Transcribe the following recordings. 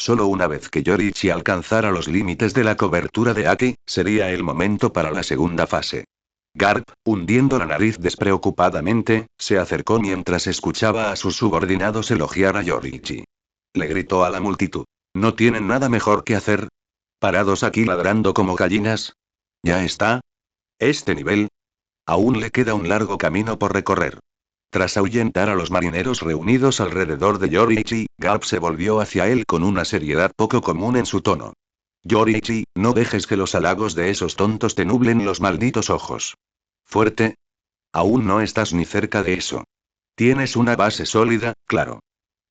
Solo una vez que Yorichi alcanzara los límites de la cobertura de Aki, sería el momento para la segunda fase. Garp, hundiendo la nariz despreocupadamente, se acercó mientras escuchaba a sus subordinados elogiar a Yorichi. Le gritó a la multitud. ¿No tienen nada mejor que hacer? ¿Parados aquí ladrando como gallinas? ¿Ya está? ¿Este nivel? Aún le queda un largo camino por recorrer. Tras ahuyentar a los marineros reunidos alrededor de Yorichi, Garp se volvió hacia él con una seriedad poco común en su tono. Yorichi, no dejes que los halagos de esos tontos te nublen los malditos ojos. ¿Fuerte? Aún no estás ni cerca de eso. Tienes una base sólida, claro.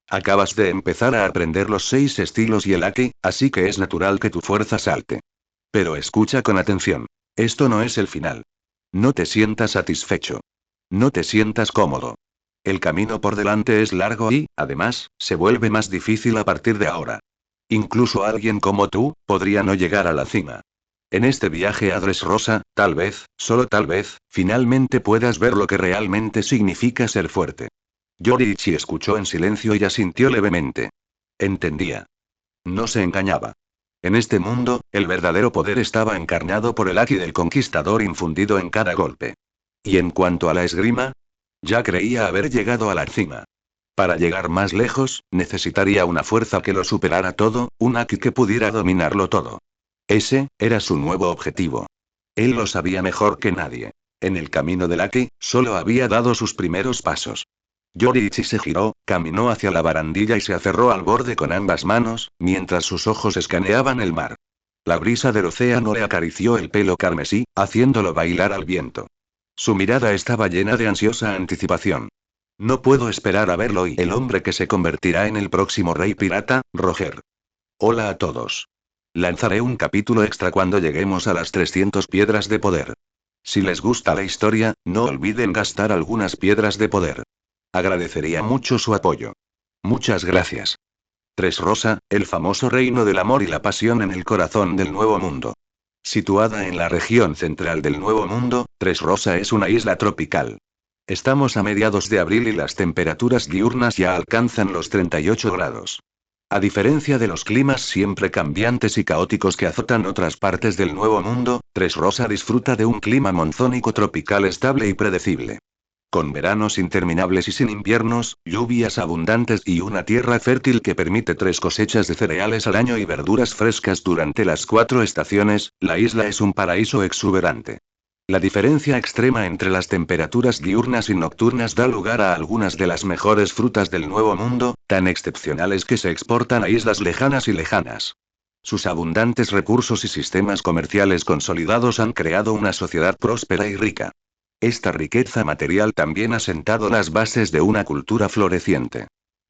Acabas de empezar a aprender los 6 estilos y el Aki, así que es natural que tu fuerza salte. Pero escucha con atención. Esto no es el final. No te sientas satisfecho. No te sientas cómodo. El camino por delante es largo y, además, se vuelve más difícil a partir de ahora. Incluso alguien como tú, podría no llegar a la cima. En este viaje a Dressrosa, tal vez, solo tal vez, finalmente puedas ver lo que realmente significa ser fuerte. Yorichi escuchó en silencio y asintió levemente. Entendía. No se engañaba. En este mundo, el verdadero poder estaba encarnado por el Aki del conquistador infundido en cada golpe. Y en cuanto a la esgrima, ya creía haber llegado a la cima. Para llegar más lejos, necesitaría una fuerza que lo superara todo, un Aki que pudiera dominarlo todo. Ese, era su nuevo objetivo. Él lo sabía mejor que nadie. En el camino del Aki, solo había dado sus primeros pasos. Yorichi se giró, caminó hacia la barandilla y se aferró al borde con ambas manos, mientras sus ojos escaneaban el mar. La brisa del océano le acarició el pelo carmesí, haciéndolo bailar al viento. Su mirada estaba llena de ansiosa anticipación. No puedo esperar a verlo y el hombre que se convertirá en el próximo rey pirata, Roger. Hola a todos. Lanzaré un capítulo extra cuando lleguemos a las 300 piedras de poder. Si les gusta la historia, no olviden gastar algunas piedras de poder. Agradecería mucho su apoyo. Muchas gracias. Dressrosa, el famoso reino del amor y la pasión en el corazón del Nuevo Mundo. Situada en la región central del Nuevo Mundo, Dressrosa es una isla tropical. Estamos a mediados de abril y las temperaturas diurnas ya alcanzan los 38 grados. A diferencia de los climas siempre cambiantes y caóticos que azotan otras partes del Nuevo Mundo, Dressrosa disfruta de un clima monzónico tropical estable y predecible. Con veranos interminables y sin inviernos, lluvias abundantes y una tierra fértil que permite 3 cosechas de cereales al año y verduras frescas durante las 4 estaciones, la isla es un paraíso exuberante. La diferencia extrema entre las temperaturas diurnas y nocturnas da lugar a algunas de las mejores frutas del Nuevo Mundo, tan excepcionales que se exportan a islas lejanas y lejanas. Sus abundantes recursos y sistemas comerciales consolidados han creado una sociedad próspera y rica. Esta riqueza material también ha sentado las bases de una cultura floreciente.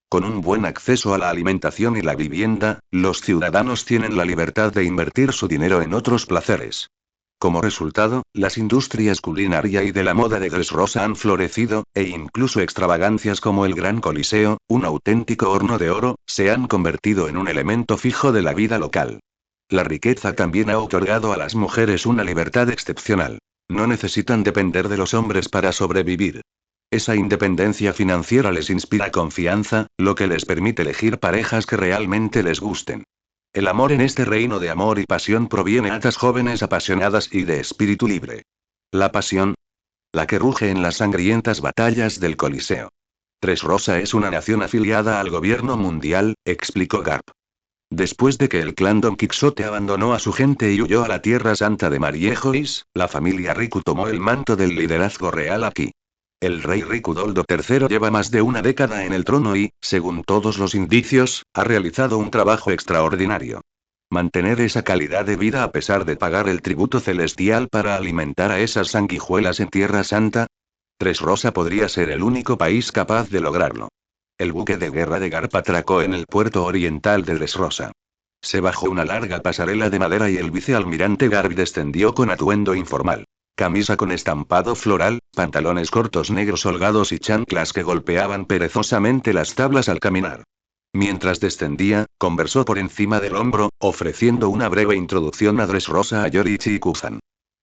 Con un buen acceso a la alimentación y la vivienda, los ciudadanos tienen la libertad de invertir su dinero en otros placeres. Como resultado, las industrias culinaria y de la moda de Dressrosa han florecido, e incluso extravagancias como el Gran Coliseo, un auténtico horno de oro, se han convertido en un elemento fijo de la vida local. La riqueza también ha otorgado a las mujeres una libertad excepcional. No necesitan depender de los hombres para sobrevivir. Esa independencia financiera les inspira confianza, lo que les permite elegir parejas que realmente les gusten. El amor en este reino de amor y pasión proviene de altas jóvenes apasionadas y de espíritu libre. La pasión, la que ruge en las sangrientas batallas del Coliseo. Dressrosa es una nación afiliada al gobierno mundial, explicó Garp. Después de que el clan Don Quixote abandonó a su gente y huyó a la Tierra Santa de Mariejois, la familia Riku tomó el manto del liderazgo real aquí. El rey Rikudoldo III lleva más de una década en el trono y, según todos los indicios, ha realizado un trabajo extraordinario. Mantener esa calidad de vida a pesar de pagar el tributo celestial para alimentar a esas sanguijuelas en Tierra Santa. Dressrosa podría ser el único país capaz de lograrlo. El buque de guerra de Garp atracó en el puerto oriental de Dressrosa. Se bajó una larga pasarela de madera y el vicealmirante Garp descendió con atuendo informal. Camisa con estampado floral, pantalones cortos negros holgados y chanclas que golpeaban perezosamente las tablas al caminar. Mientras descendía, conversó por encima del hombro, ofreciendo una breve introducción a Dressrosa a Yorichi y Kuzan.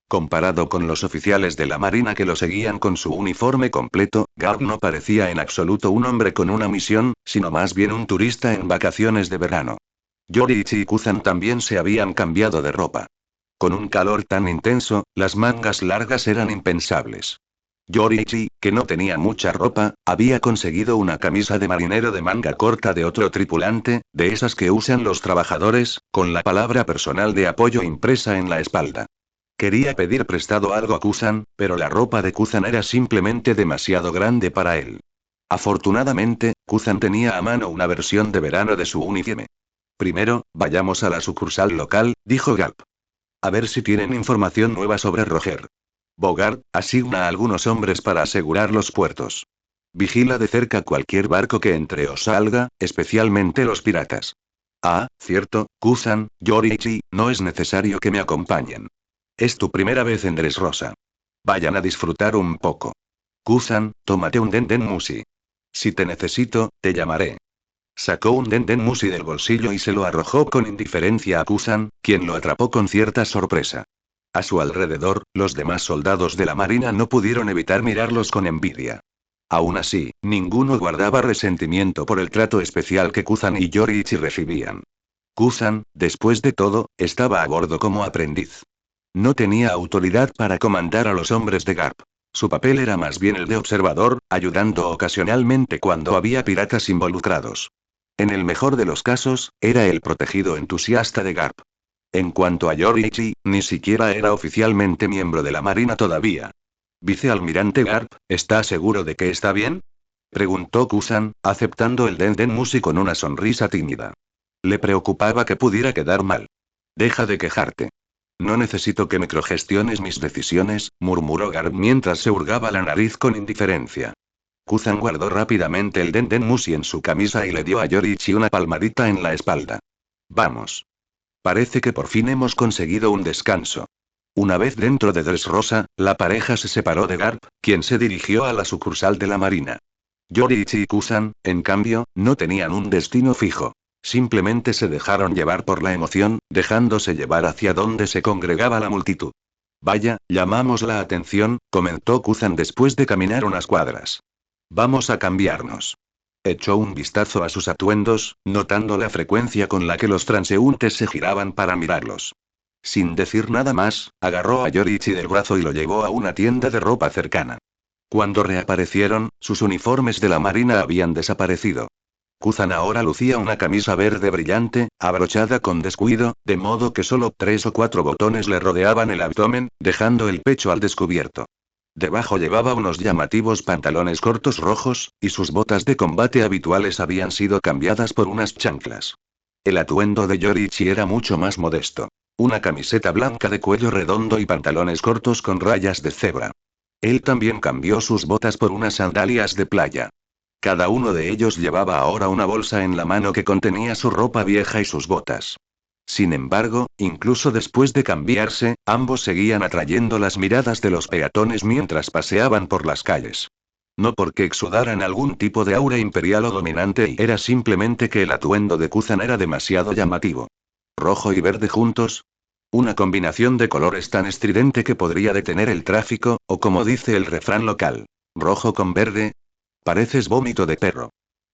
Comparado con los oficiales de la marina que lo seguían con su uniforme completo, Garp no parecía en absoluto un hombre con una misión, sino más bien un turista en vacaciones de verano. Yoriichi y Kuzan también se habían cambiado de ropa. Con un calor tan intenso, las mangas largas eran impensables. Yoriichi, que no tenía mucha ropa, había conseguido una camisa de marinero de manga corta de otro tripulante, de esas que usan los trabajadores, con la palabra personal de apoyo impresa en la espalda. Quería pedir prestado algo a Kuzan, pero la ropa de Kuzan era simplemente demasiado grande para él. Afortunadamente, Kuzan tenía a mano una versión de verano de su uniforme. Primero, vayamos a la sucursal local, dijo Garp. A ver si tienen información nueva sobre Roger. Bogart, asigna a algunos hombres para asegurar los puertos. Vigila de cerca cualquier barco que entre o salga, especialmente los piratas. Ah, cierto, Kuzan, Yoriichi, no es necesario que me acompañen. Es tu primera vez en Dressrosa. Vayan a disfrutar un poco. Kuzan, tómate un Denden Mushi. Si te necesito, te llamaré. Sacó un Denden Mushi del bolsillo y se lo arrojó con indiferencia a Kuzan, quien lo atrapó con cierta sorpresa. A su alrededor, los demás soldados de la marina no pudieron evitar mirarlos con envidia. Aún así, ninguno guardaba resentimiento por el trato especial que Kuzan y Yoriichi recibían. Kuzan, después de todo, estaba a bordo como aprendiz. No tenía autoridad para comandar a los hombres de Garp. Su papel era más bien el de observador, ayudando ocasionalmente cuando había piratas involucrados. En el mejor de los casos, era el protegido entusiasta de Garp. En cuanto a Yoriichi, ni siquiera era oficialmente miembro de la Marina todavía. Vicealmirante Garp, ¿está seguro de que está bien? Preguntó Kuzan, aceptando el Denden Mushi con una sonrisa tímida. Le preocupaba que pudiera quedar mal. Deja de quejarte. No necesito que microgestiones mis decisiones, murmuró Garp mientras se hurgaba la nariz con indiferencia. Kuzan guardó rápidamente el Denden Mushi en su camisa y le dio a Yoriichi una palmadita en la espalda. Vamos. Parece que por fin hemos conseguido un descanso. Una vez dentro de Dressrosa, la pareja se separó de Garp, quien se dirigió a la sucursal de la marina. Yoriichi y Kuzan, en cambio, no tenían un destino fijo. Simplemente se dejaron llevar por la emoción, dejándose llevar hacia donde se congregaba la multitud. Vaya, llamamos la atención, comentó Kuzan después de caminar unas cuadras. Vamos a cambiarnos. Echó un vistazo a sus atuendos, notando la frecuencia con la que los transeúntes se giraban para mirarlos. Sin decir nada más, agarró a Yoriichi del brazo y lo llevó a una tienda de ropa cercana. Cuando reaparecieron, sus uniformes de la marina habían desaparecido. Kuzan ahora lucía una camisa verde brillante, abrochada con descuido, de modo que solo 3 o 4 botones le rodeaban el abdomen, dejando el pecho al descubierto. Debajo llevaba unos llamativos pantalones cortos rojos, y sus botas de combate habituales habían sido cambiadas por unas chanclas. El atuendo de Yoriichi era mucho más modesto. Una camiseta blanca de cuello redondo y pantalones cortos con rayas de cebra. Él también cambió sus botas por unas sandalias de playa. Cada uno de ellos llevaba ahora una bolsa en la mano que contenía su ropa vieja y sus botas. Sin embargo, incluso después de cambiarse, ambos seguían atrayendo las miradas de los peatones mientras paseaban por las calles. No porque exudaran algún tipo de aura imperial o dominante, era simplemente que el atuendo de Kuzan era demasiado llamativo. Rojo y verde juntos. Una combinación de colores tan estridente que podría detener el tráfico, o como dice el refrán local, rojo con verde. Pareces vómito de perro.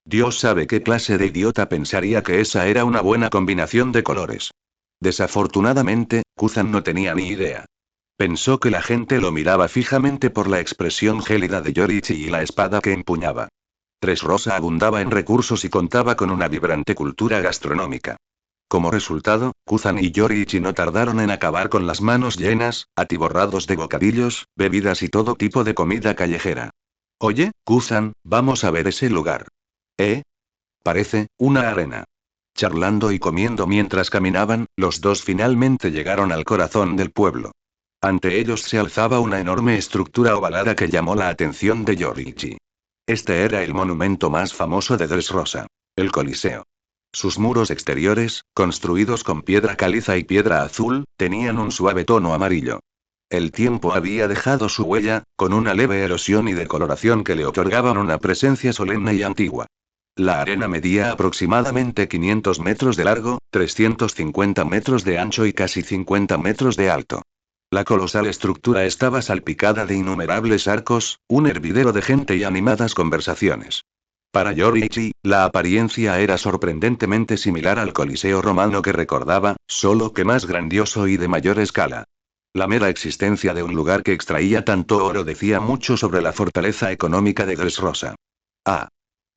Dios sabe qué clase de idiota pensaría que esa era una buena combinación de colores. Desafortunadamente, Kuzan no tenía ni idea. Pensó que la gente lo miraba fijamente por la expresión gélida de Yoriichi y la espada que empuñaba. Dressrosa abundaba en recursos y contaba con una vibrante cultura gastronómica. Como resultado, Kuzan y Yoriichi no tardaron en acabar con las manos llenas, atiborrados de bocadillos, bebidas y todo tipo de comida callejera. Oye, Kuzan, vamos a ver ese lugar. Parece, una arena. Charlando y comiendo mientras caminaban, los dos finalmente llegaron al corazón del pueblo. Ante ellos se alzaba una enorme estructura ovalada que llamó la atención de Yoriichi. Este era el monumento más famoso de Dressrosa. El Coliseo. Sus muros exteriores, construidos con piedra caliza y piedra azul, tenían un suave tono amarillo. El tiempo había dejado su huella, con una leve erosión y decoloración que le otorgaban una presencia solemne y antigua. La arena medía aproximadamente 500 metros de largo, 350 metros de ancho y casi 50 metros de alto. La colosal estructura estaba salpicada de innumerables arcos, un hervidero de gente y animadas conversaciones. Para Yoriichi, la apariencia era sorprendentemente similar al Coliseo romano que recordaba, solo que más grandioso y de mayor escala. La mera existencia de un lugar que extraía tanto oro decía mucho sobre la fortaleza económica de Dressrosa. Ah.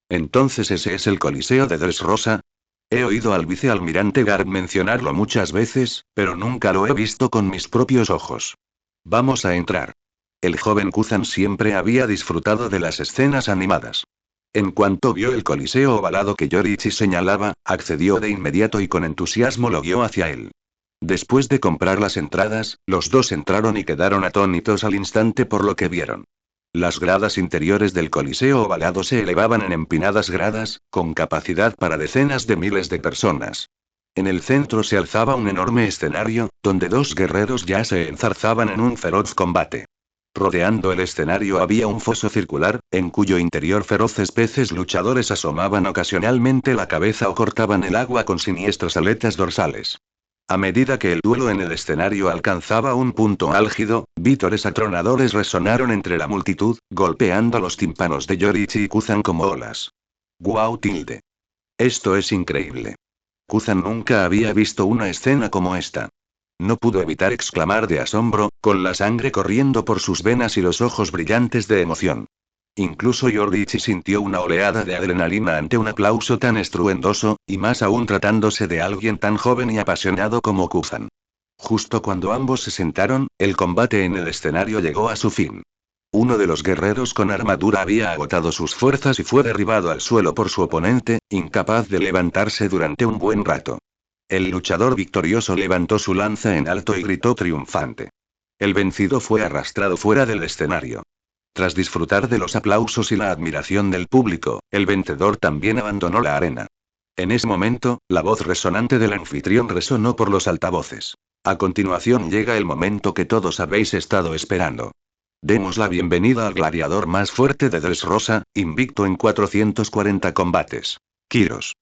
Entonces ese es el Coliseo de Dressrosa. He oído al vicealmirante Garb mencionarlo muchas veces, pero nunca lo he visto con mis propios ojos. Vamos a entrar. El joven Kuzan siempre había disfrutado de las escenas animadas. En cuanto vio el coliseo ovalado que Yoriichi señalaba, accedió de inmediato y con entusiasmo lo guió hacia él. Después de comprar las entradas, los dos entraron y quedaron atónitos al instante por lo que vieron. Las gradas interiores del coliseo ovalado se elevaban en empinadas gradas, con capacidad para decenas de miles de personas. En el centro se alzaba un enorme escenario, donde dos guerreros ya se enzarzaban en un feroz combate. Rodeando el escenario había un foso circular, en cuyo interior feroces peces luchadores asomaban ocasionalmente la cabeza o cortaban el agua con siniestras aletas dorsales. A medida que el duelo en el escenario alcanzaba un punto álgido, vítores atronadores resonaron entre la multitud, golpeando los tímpanos de Yoriichi y Kuzan como olas. ¡Guau tilde! Esto es increíble. Kuzan nunca había visto una escena como esta. No pudo evitar exclamar de asombro, con la sangre corriendo por sus venas y los ojos brillantes de emoción. Incluso Yoriichi sintió una oleada de adrenalina ante un aplauso tan estruendoso, y más aún tratándose de alguien tan joven y apasionado como Kuzan. Justo cuando ambos se sentaron, el combate en el escenario llegó a su fin. Uno de los guerreros con armadura había agotado sus fuerzas y fue derribado al suelo por su oponente, incapaz de levantarse durante un buen rato. El luchador victorioso levantó su lanza en alto y gritó triunfante. El vencido fue arrastrado fuera del escenario. Tras disfrutar de los aplausos y la admiración del público, el vencedor también abandonó la arena. En ese momento, la voz resonante del anfitrión resonó por los altavoces. A continuación llega el momento que todos habéis estado esperando. Demos la bienvenida al gladiador más fuerte de Dressrosa, invicto en 440 combates. Kiros.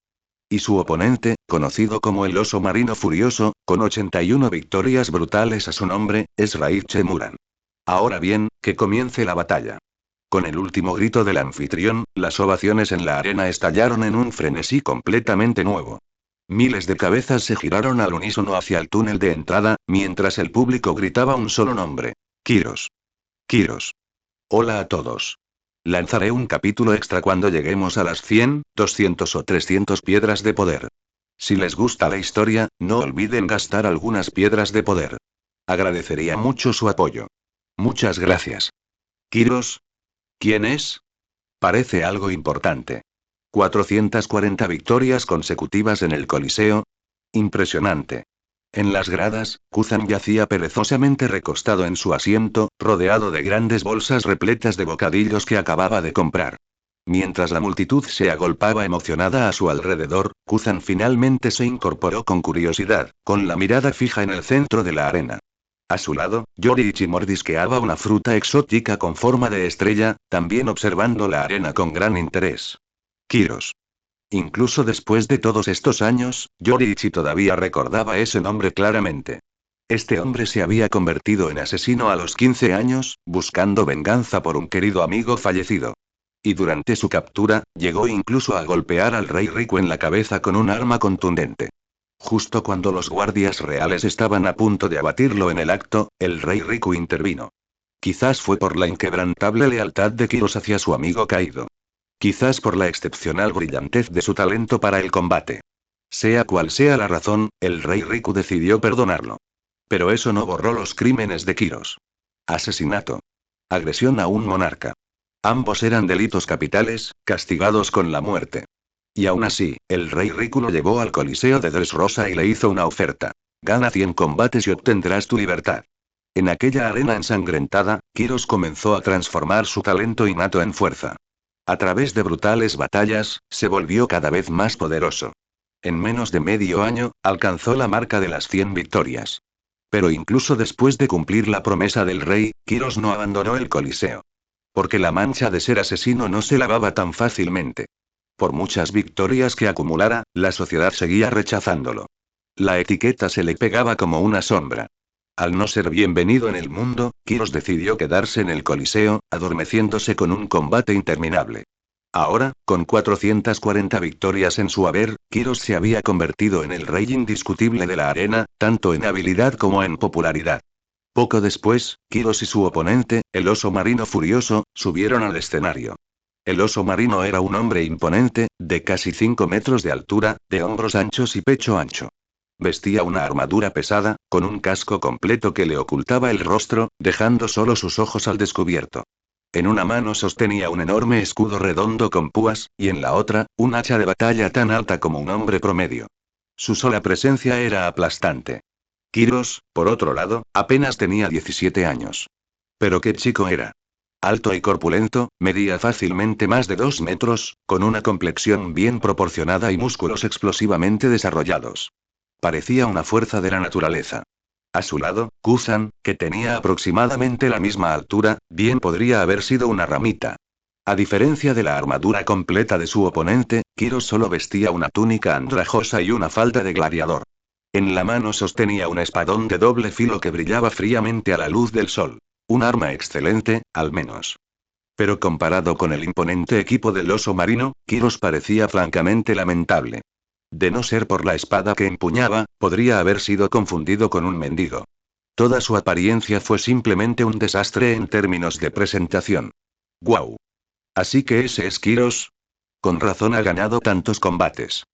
Y su oponente, conocido como el oso marino furioso, con 81 victorias brutales a su nombre, es Raiche Muran. Ahora bien, que comience la batalla. Con el último grito del anfitrión, las ovaciones en la arena estallaron en un frenesí completamente nuevo. Miles de cabezas se giraron al unísono hacia el túnel de entrada, mientras el público gritaba un solo nombre. Kiros. Kiros. Hola a todos. Lanzaré un capítulo extra cuando lleguemos a las 100, 200 o 300 piedras de poder. Si les gusta la historia, no olviden gastar algunas piedras de poder. Agradecería mucho su apoyo. Muchas gracias. Kiros. ¿Quién es? Parece algo importante. 440 victorias consecutivas en el Coliseo. Impresionante. En las gradas, Kuzan yacía perezosamente recostado en su asiento, rodeado de grandes bolsas repletas de bocadillos que acababa de comprar. Mientras la multitud se agolpaba emocionada a su alrededor, Kuzan finalmente se incorporó con curiosidad, con la mirada fija en el centro de la arena. A su lado, Yoriichi mordisqueaba una fruta exótica con forma de estrella, también observando la arena con gran interés. Kiros. Incluso después de todos estos años, Yoriichi todavía recordaba ese nombre claramente. Este hombre se había convertido en asesino a los 15 años, buscando venganza por un querido amigo fallecido. Y durante su captura, llegó incluso a golpear al rey Riku en la cabeza con un arma contundente. Justo cuando los guardias reales estaban a punto de abatirlo en el acto, el rey Riku intervino. Quizás fue por la inquebrantable lealtad de Kiros hacia su amigo caído. Quizás por la excepcional brillantez de su talento para el combate. Sea cual sea la razón, el rey Riku decidió perdonarlo. Pero eso no borró los crímenes de Kiros. Asesinato. Agresión a un monarca. Ambos eran delitos capitales, castigados con la muerte. Y aún así, el rey Riku lo llevó al Coliseo de Dressrosa y le hizo una oferta. Gana 100 combates y obtendrás tu libertad. En aquella arena ensangrentada, Kiros comenzó a transformar su talento innato en fuerza. A través de brutales batallas, se volvió cada vez más poderoso. En menos de medio año, alcanzó la marca de las 100 victorias. Pero incluso después de cumplir la promesa del rey, Kiros no abandonó el Coliseo. Porque la mancha de ser asesino no se lavaba tan fácilmente. Por muchas victorias que acumulara, la sociedad seguía rechazándolo. La etiqueta se le pegaba como una sombra. Al no ser bienvenido en el mundo, Kiros decidió quedarse en el Coliseo, adormeciéndose con un combate interminable. Ahora, con 440 victorias en su haber, Kiros se había convertido en el rey indiscutible de la arena, tanto en habilidad como en popularidad. Poco después, Kiros y su oponente, el oso marino furioso, subieron al escenario. El oso marino era un hombre imponente, de casi 5 metros de altura, de hombros anchos y pecho ancho. Vestía una armadura pesada, con un casco completo que le ocultaba el rostro, dejando solo sus ojos al descubierto. En una mano sostenía un enorme escudo redondo con púas, y en la otra, un hacha de batalla tan alta como un hombre promedio. Su sola presencia era aplastante. Kiros, por otro lado, apenas tenía 17 años. Pero qué chico era. Alto y corpulento, medía fácilmente más de 2 metros, con una complexión bien proporcionada y músculos explosivamente desarrollados. Parecía una fuerza de la naturaleza. A su lado, Kuzan, que tenía aproximadamente la misma altura, bien podría haber sido una ramita. A diferencia de la armadura completa de su oponente, Kiros solo vestía una túnica andrajosa y una falda de gladiador. En la mano sostenía un espadón de doble filo que brillaba fríamente a la luz del sol. Un arma excelente, al menos. Pero comparado con el imponente equipo del oso marino, Kiros parecía francamente lamentable. De no ser por la espada que empuñaba, podría haber sido confundido con un mendigo. Toda su apariencia fue simplemente un desastre en términos de presentación. ¡Guau! Así que ese es Kiros. Con razón ha ganado tantos combates.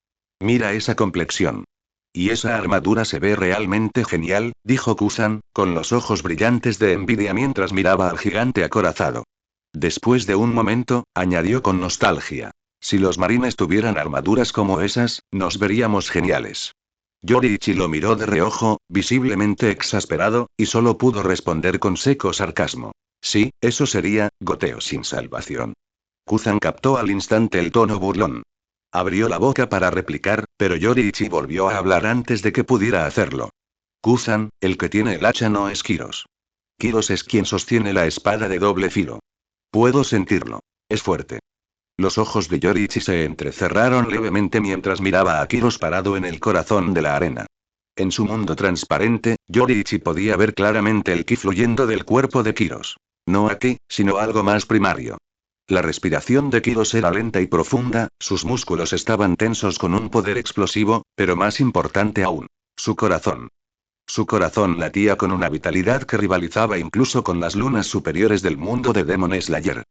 Mira esa complexión. Y esa armadura se ve realmente genial, dijo Kuzan, con los ojos brillantes de envidia mientras miraba al gigante acorazado. Después de un momento, añadió con nostalgia. Si los marines tuvieran armaduras como esas, nos veríamos geniales. Yoriichi lo miró de reojo, visiblemente exasperado, y solo pudo responder con seco sarcasmo. Sí, eso sería, goteo sin salvación. Kuzan captó al instante el tono burlón. Abrió la boca para replicar, pero Yoriichi volvió a hablar antes de que pudiera hacerlo. Kuzan, el que tiene el hacha no es Kiros. Kiros es quien sostiene la espada de doble filo. Puedo sentirlo. Es fuerte. Los ojos de Yoriichi se entrecerraron levemente mientras miraba a Kiros parado en el corazón de la arena. En su mundo transparente, Yoriichi podía ver claramente el ki fluyendo del cuerpo de Kiros. No aquí, sino algo más primario. La respiración de Kiros era lenta y profunda, sus músculos estaban tensos con un poder explosivo, pero más importante aún, su corazón. Su corazón latía con una vitalidad que rivalizaba incluso con las lunas superiores del mundo de Demon Slayer.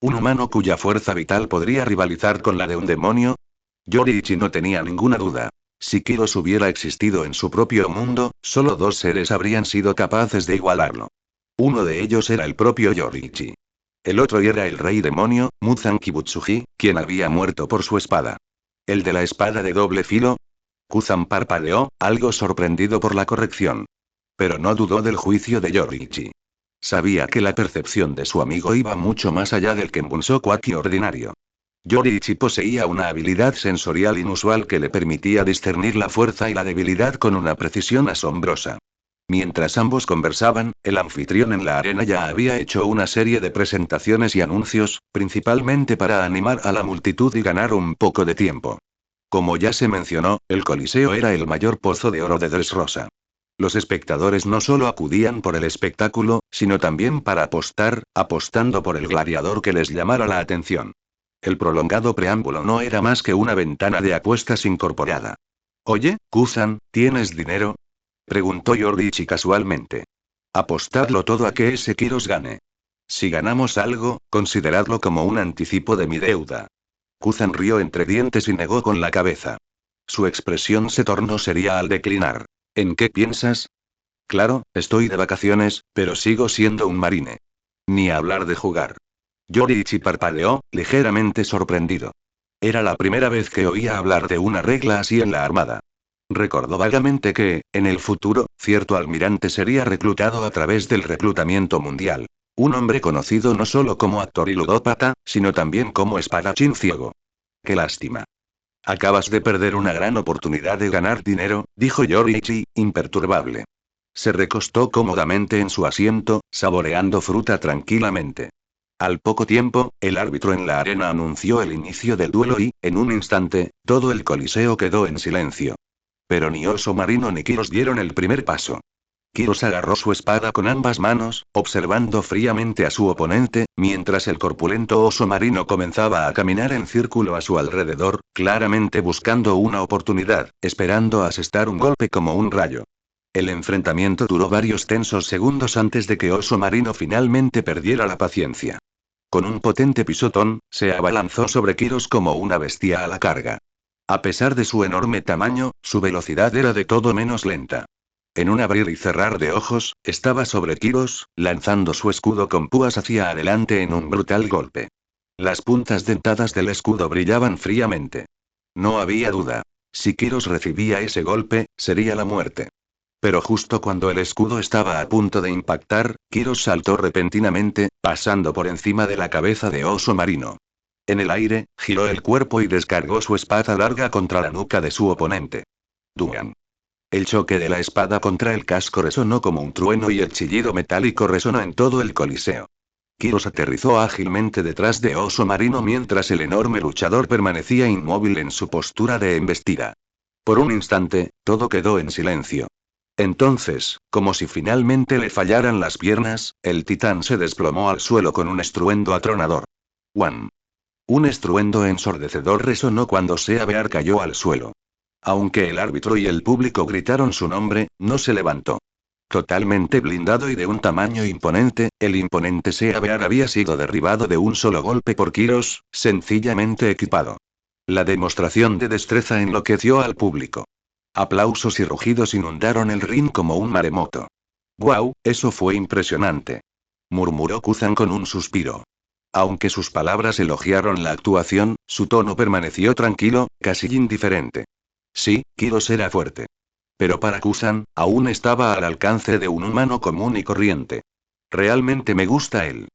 ¿Un humano cuya fuerza vital podría rivalizar con la de un demonio? Yoriichi no tenía ninguna duda. Si Kiros hubiera existido en su propio mundo, solo 2 seres habrían sido capaces de igualarlo. Uno de ellos era el propio Yoriichi. El otro era el rey demonio, Muzan Kibutsuji, quien había muerto por su espada. ¿El de la espada de doble filo? Kuzan parpadeó, algo sorprendido por la corrección. Pero no dudó del juicio de Yoriichi. Sabía que la percepción de su amigo iba mucho más allá del Kenbunsoku-aki ordinario. Yoriichi poseía una habilidad sensorial inusual que le permitía discernir la fuerza y la debilidad con una precisión asombrosa. Mientras ambos conversaban, el anfitrión en la arena ya había hecho una serie de presentaciones y anuncios, principalmente para animar a la multitud y ganar un poco de tiempo. Como ya se mencionó, el Coliseo era el mayor pozo de oro de Dressrosa. Los espectadores no solo acudían por el espectáculo, sino también para apostar, apostando por el gladiador que les llamara la atención. El prolongado preámbulo no era más que una ventana de apuestas incorporada. Oye, Kuzan, ¿tienes dinero? Preguntó Yoriichi casualmente. Apostadlo todo a que ese Kiros gane. Si ganamos algo, consideradlo como un anticipo de mi deuda. Kuzan rió entre dientes y negó con la cabeza. Su expresión se tornó seria al declinar. ¿En qué piensas? Claro, estoy de vacaciones, pero sigo siendo un marine. Ni hablar de jugar. Yoriichi parpadeó, ligeramente sorprendido. Era la primera vez que oía hablar de una regla así en la armada. Recordó vagamente que, en el futuro, cierto almirante sería reclutado a través del reclutamiento mundial. Un hombre conocido no solo como actor y ludópata, sino también como espadachín ciego. Qué lástima. Acabas de perder una gran oportunidad de ganar dinero, dijo Yoriichi, imperturbable. Se recostó cómodamente en su asiento, saboreando fruta tranquilamente. Al poco tiempo, el árbitro en la arena anunció el inicio del duelo y, en un instante, todo el coliseo quedó en silencio. Pero ni Oso Marino ni Kiros dieron el primer paso. Kiros agarró su espada con ambas manos, observando fríamente a su oponente, mientras el corpulento oso marino comenzaba a caminar en círculo a su alrededor, claramente buscando una oportunidad, esperando asestar un golpe como un rayo. El enfrentamiento duró varios tensos segundos antes de que Oso Marino finalmente perdiera la paciencia. Con un potente pisotón, se abalanzó sobre Kiros como una bestia a la carga. A pesar de su enorme tamaño, su velocidad era de todo menos lenta. En un abrir y cerrar de ojos, estaba sobre Kiros, lanzando su escudo con púas hacia adelante en un brutal golpe. Las puntas dentadas del escudo brillaban fríamente. No había duda. Si Kiros recibía ese golpe, sería la muerte. Pero justo cuando el escudo estaba a punto de impactar, Kiros saltó repentinamente, pasando por encima de la cabeza de Oso Marino. En el aire, giró el cuerpo y descargó su espada larga contra la nuca de su oponente. ¡Duan! El choque de la espada contra el casco resonó como un trueno y el chillido metálico resonó en todo el coliseo. Kiros aterrizó ágilmente detrás de Oso Marino mientras el enorme luchador permanecía inmóvil en su postura de embestida. Por un instante, todo quedó en silencio. Entonces, como si finalmente le fallaran las piernas, el titán se desplomó al suelo con un estruendo atronador. ¡Wan! Un estruendo ensordecedor resonó cuando Seabear cayó al suelo. Aunque el árbitro y el público gritaron su nombre, no se levantó. Totalmente blindado y de un tamaño imponente, el imponente Seabear había sido derribado de un solo golpe por Kiros, sencillamente equipado. La demostración de destreza enloqueció al público. Aplausos y rugidos inundaron el ring como un maremoto. ¡Guau! Eso fue impresionante. Murmuró Kuzan con un suspiro. Aunque sus palabras elogiaron la actuación, su tono permaneció tranquilo, casi indiferente. Sí, Kiros era fuerte. Pero para Kuzan, aún estaba al alcance de un humano común y corriente. Realmente me gusta él.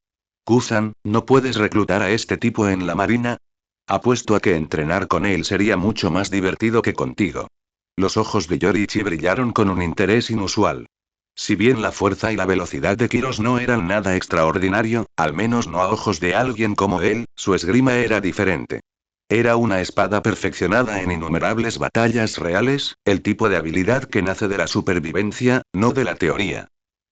Kuzan, ¿no puedes reclutar a este tipo en la marina? Apuesto a que entrenar con él sería mucho más divertido que contigo. Los ojos de Yorichi brillaron con un interés inusual. Si bien la fuerza y la velocidad de Kiros no eran nada extraordinario, al menos no a ojos de alguien como él, su esgrima era diferente. Era una espada perfeccionada en innumerables batallas reales, el tipo de habilidad que nace de la supervivencia, no de la teoría.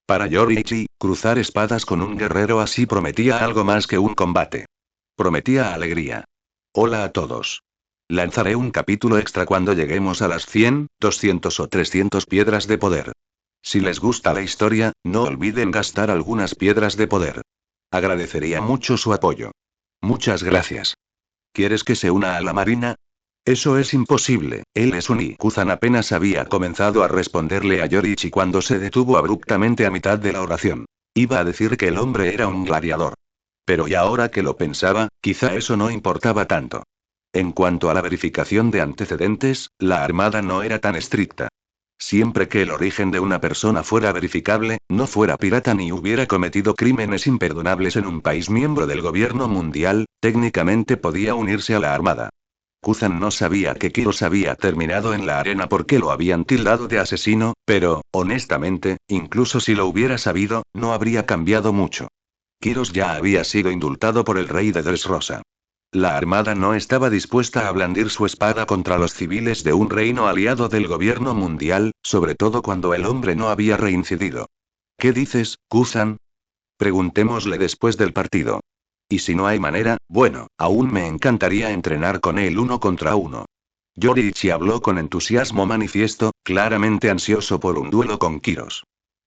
Para Yorichi, cruzar espadas con un guerrero así prometía algo más que un combate. Prometía alegría. Hola a todos. Lanzaré un capítulo extra cuando lleguemos a las 100, 200 o 300 piedras de poder. Si les gusta la historia, no olviden gastar algunas piedras de poder. Agradecería mucho su apoyo. Muchas gracias. ¿Quieres que se una a la marina? Eso es imposible, él es un Kuzan apenas había comenzado a responderle a Yorichi cuando se detuvo abruptamente a mitad de la oración. Iba a decir que el hombre era un gladiador. Pero y ahora que lo pensaba, quizá eso no importaba tanto. En cuanto a la verificación de antecedentes, la Armada no era tan estricta. Siempre que el origen de una persona fuera verificable, no fuera pirata ni hubiera cometido crímenes imperdonables en un país miembro del gobierno mundial, técnicamente podía unirse a la Armada. Kuzan no sabía que Kiros había terminado en la arena porque lo habían tildado de asesino, pero, honestamente, incluso si lo hubiera sabido, no habría cambiado mucho. Kiros ya había sido indultado por el rey de Dressrosa. La Armada no estaba dispuesta a blandir su espada contra los civiles de un reino aliado del gobierno mundial, sobre todo cuando el hombre no había reincidido. ¿Qué dices, Kuzan? Preguntémosle después del partido. Y si no hay manera, bueno, aún me encantaría entrenar con él 1 contra 1. Yorichi habló con entusiasmo manifiesto, claramente ansioso por un duelo con Kiros.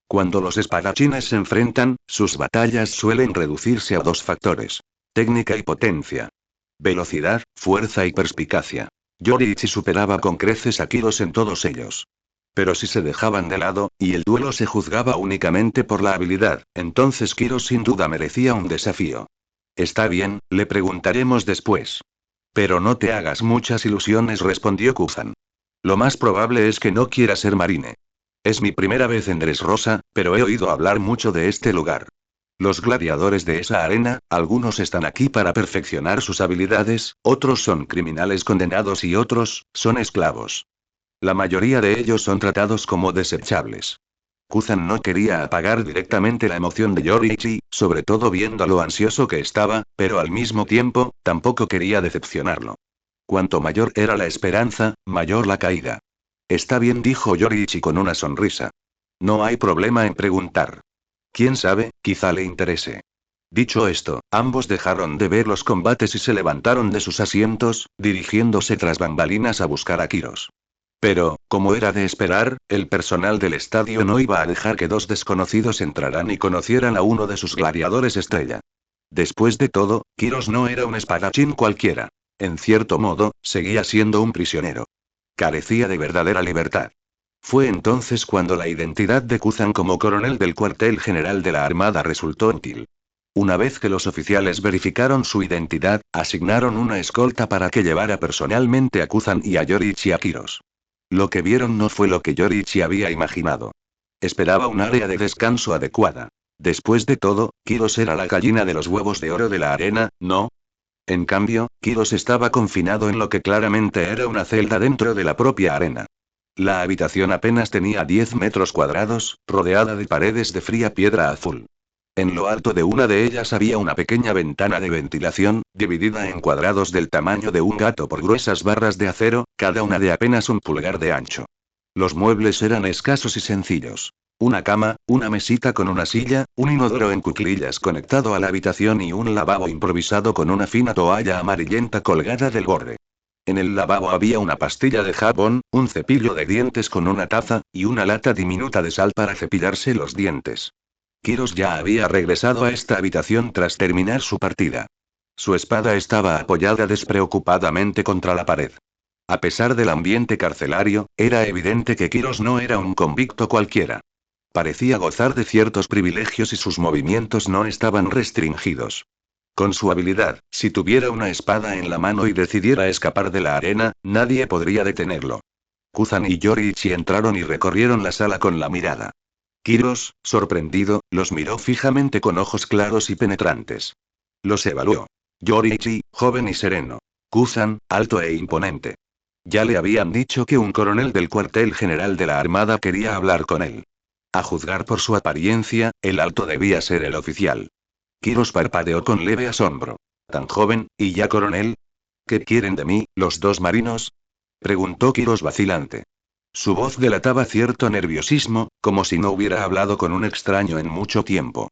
Cuando los espadachines se enfrentan, sus batallas suelen reducirse a dos factores: técnica y potencia. Velocidad, fuerza y perspicacia. Yorichi superaba con creces a Kiros en todos ellos. Pero si se dejaban de lado, y el duelo se juzgaba únicamente por la habilidad, entonces Kiros sin duda merecía un desafío. Está bien, le preguntaremos después. Pero no te hagas muchas ilusiones, respondió Kuzan. Lo más probable es que no quiera ser marine. Es mi primera vez en Dressrosa, pero he oído hablar mucho de este lugar. Los gladiadores de esa arena, algunos están aquí para perfeccionar sus habilidades, otros son criminales condenados y otros, son esclavos. La mayoría de ellos son tratados como desechables. Kuzan no quería apagar directamente la emoción de Yorichi, sobre todo viendo lo ansioso que estaba, pero al mismo tiempo, tampoco quería decepcionarlo. Cuanto mayor era la esperanza, mayor la caída. Está bien, dijo Yorichi con una sonrisa. No hay problema en preguntar. Quién sabe, quizá le interese. Dicho esto, ambos dejaron de ver los combates y se levantaron de sus asientos, dirigiéndose tras bambalinas a buscar a Kiros. Pero, como era de esperar, el personal del estadio no iba a dejar que dos desconocidos entraran y conocieran a uno de sus gladiadores estrella. Después de todo, Kiros no era un espadachín cualquiera. En cierto modo, seguía siendo un prisionero. Carecía de verdadera libertad. Fue entonces cuando la identidad de Kuzan como coronel del cuartel general de la Armada resultó útil. Una vez que los oficiales verificaron su identidad, asignaron una escolta para que llevara personalmente a Kuzan y a Yorichi a Kiros. Lo que vieron no fue lo que Yorichi había imaginado. Esperaba un área de descanso adecuada. Después de todo, Kiros era la gallina de los huevos de oro de la arena, ¿no? En cambio, Kiros estaba confinado en lo que claramente era una celda dentro de la propia arena. La habitación apenas tenía 10 metros cuadrados, rodeada de paredes de fría piedra azul. En lo alto de una de ellas había una pequeña ventana de ventilación, dividida en cuadrados del tamaño de un gato por gruesas barras de acero, cada una de apenas un pulgar de ancho. Los muebles eran escasos y sencillos. Una cama, una mesita con una silla, un inodoro en cuclillas conectado a la habitación y un lavabo improvisado con una fina toalla amarillenta colgada del borde. En el lavabo había una pastilla de jabón, un cepillo de dientes con una taza, y una lata diminuta de sal para cepillarse los dientes. Kiros ya había regresado a esta habitación tras terminar su partida. Su espada estaba apoyada despreocupadamente contra la pared. A pesar del ambiente carcelario, era evidente que Kiros no era un convicto cualquiera. Parecía gozar de ciertos privilegios y sus movimientos no estaban restringidos. Con su habilidad, si tuviera una espada en la mano y decidiera escapar de la arena, nadie podría detenerlo. Kuzan y Yorichi entraron y recorrieron la sala con la mirada. Kiros, sorprendido, los miró fijamente con ojos claros y penetrantes. Los evaluó. Yorichi, joven y sereno. Kuzan, alto e imponente. Ya le habían dicho que un coronel del cuartel general de la Armada quería hablar con él. A juzgar por su apariencia, el alto debía ser el oficial. Kiros parpadeó con leve asombro. ¿Tan joven, y ya coronel? ¿Qué quieren de mí, los dos marinos? Preguntó Kiros vacilante. Su voz delataba cierto nerviosismo, como si no hubiera hablado con un extraño en mucho tiempo.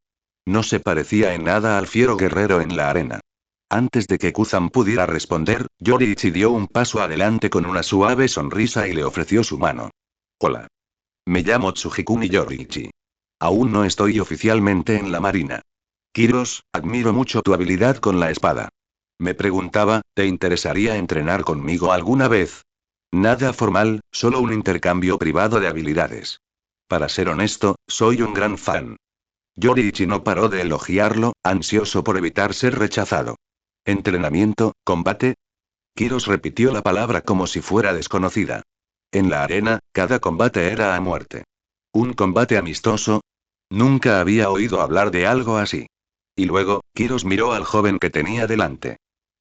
No se parecía en nada al fiero guerrero en la arena. Antes de que Kuzan pudiera responder, Yorichi dio un paso adelante con una suave sonrisa y le ofreció su mano. Hola. Me llamo Tsujikuni Yorichi. Aún no estoy oficialmente en la marina. Kiros, admiro mucho tu habilidad con la espada. Me preguntaba, ¿te interesaría entrenar conmigo alguna vez? Nada formal, solo un intercambio privado de habilidades. Para ser honesto, soy un gran fan. Yorichi no paró de elogiarlo, ansioso por evitar ser rechazado. ¿Entrenamiento, combate? Kiros repitió la palabra como si fuera desconocida. En la arena, cada combate era a muerte. ¿Un combate amistoso? Nunca había oído hablar de algo así. Y luego, Kiros miró al joven que tenía delante.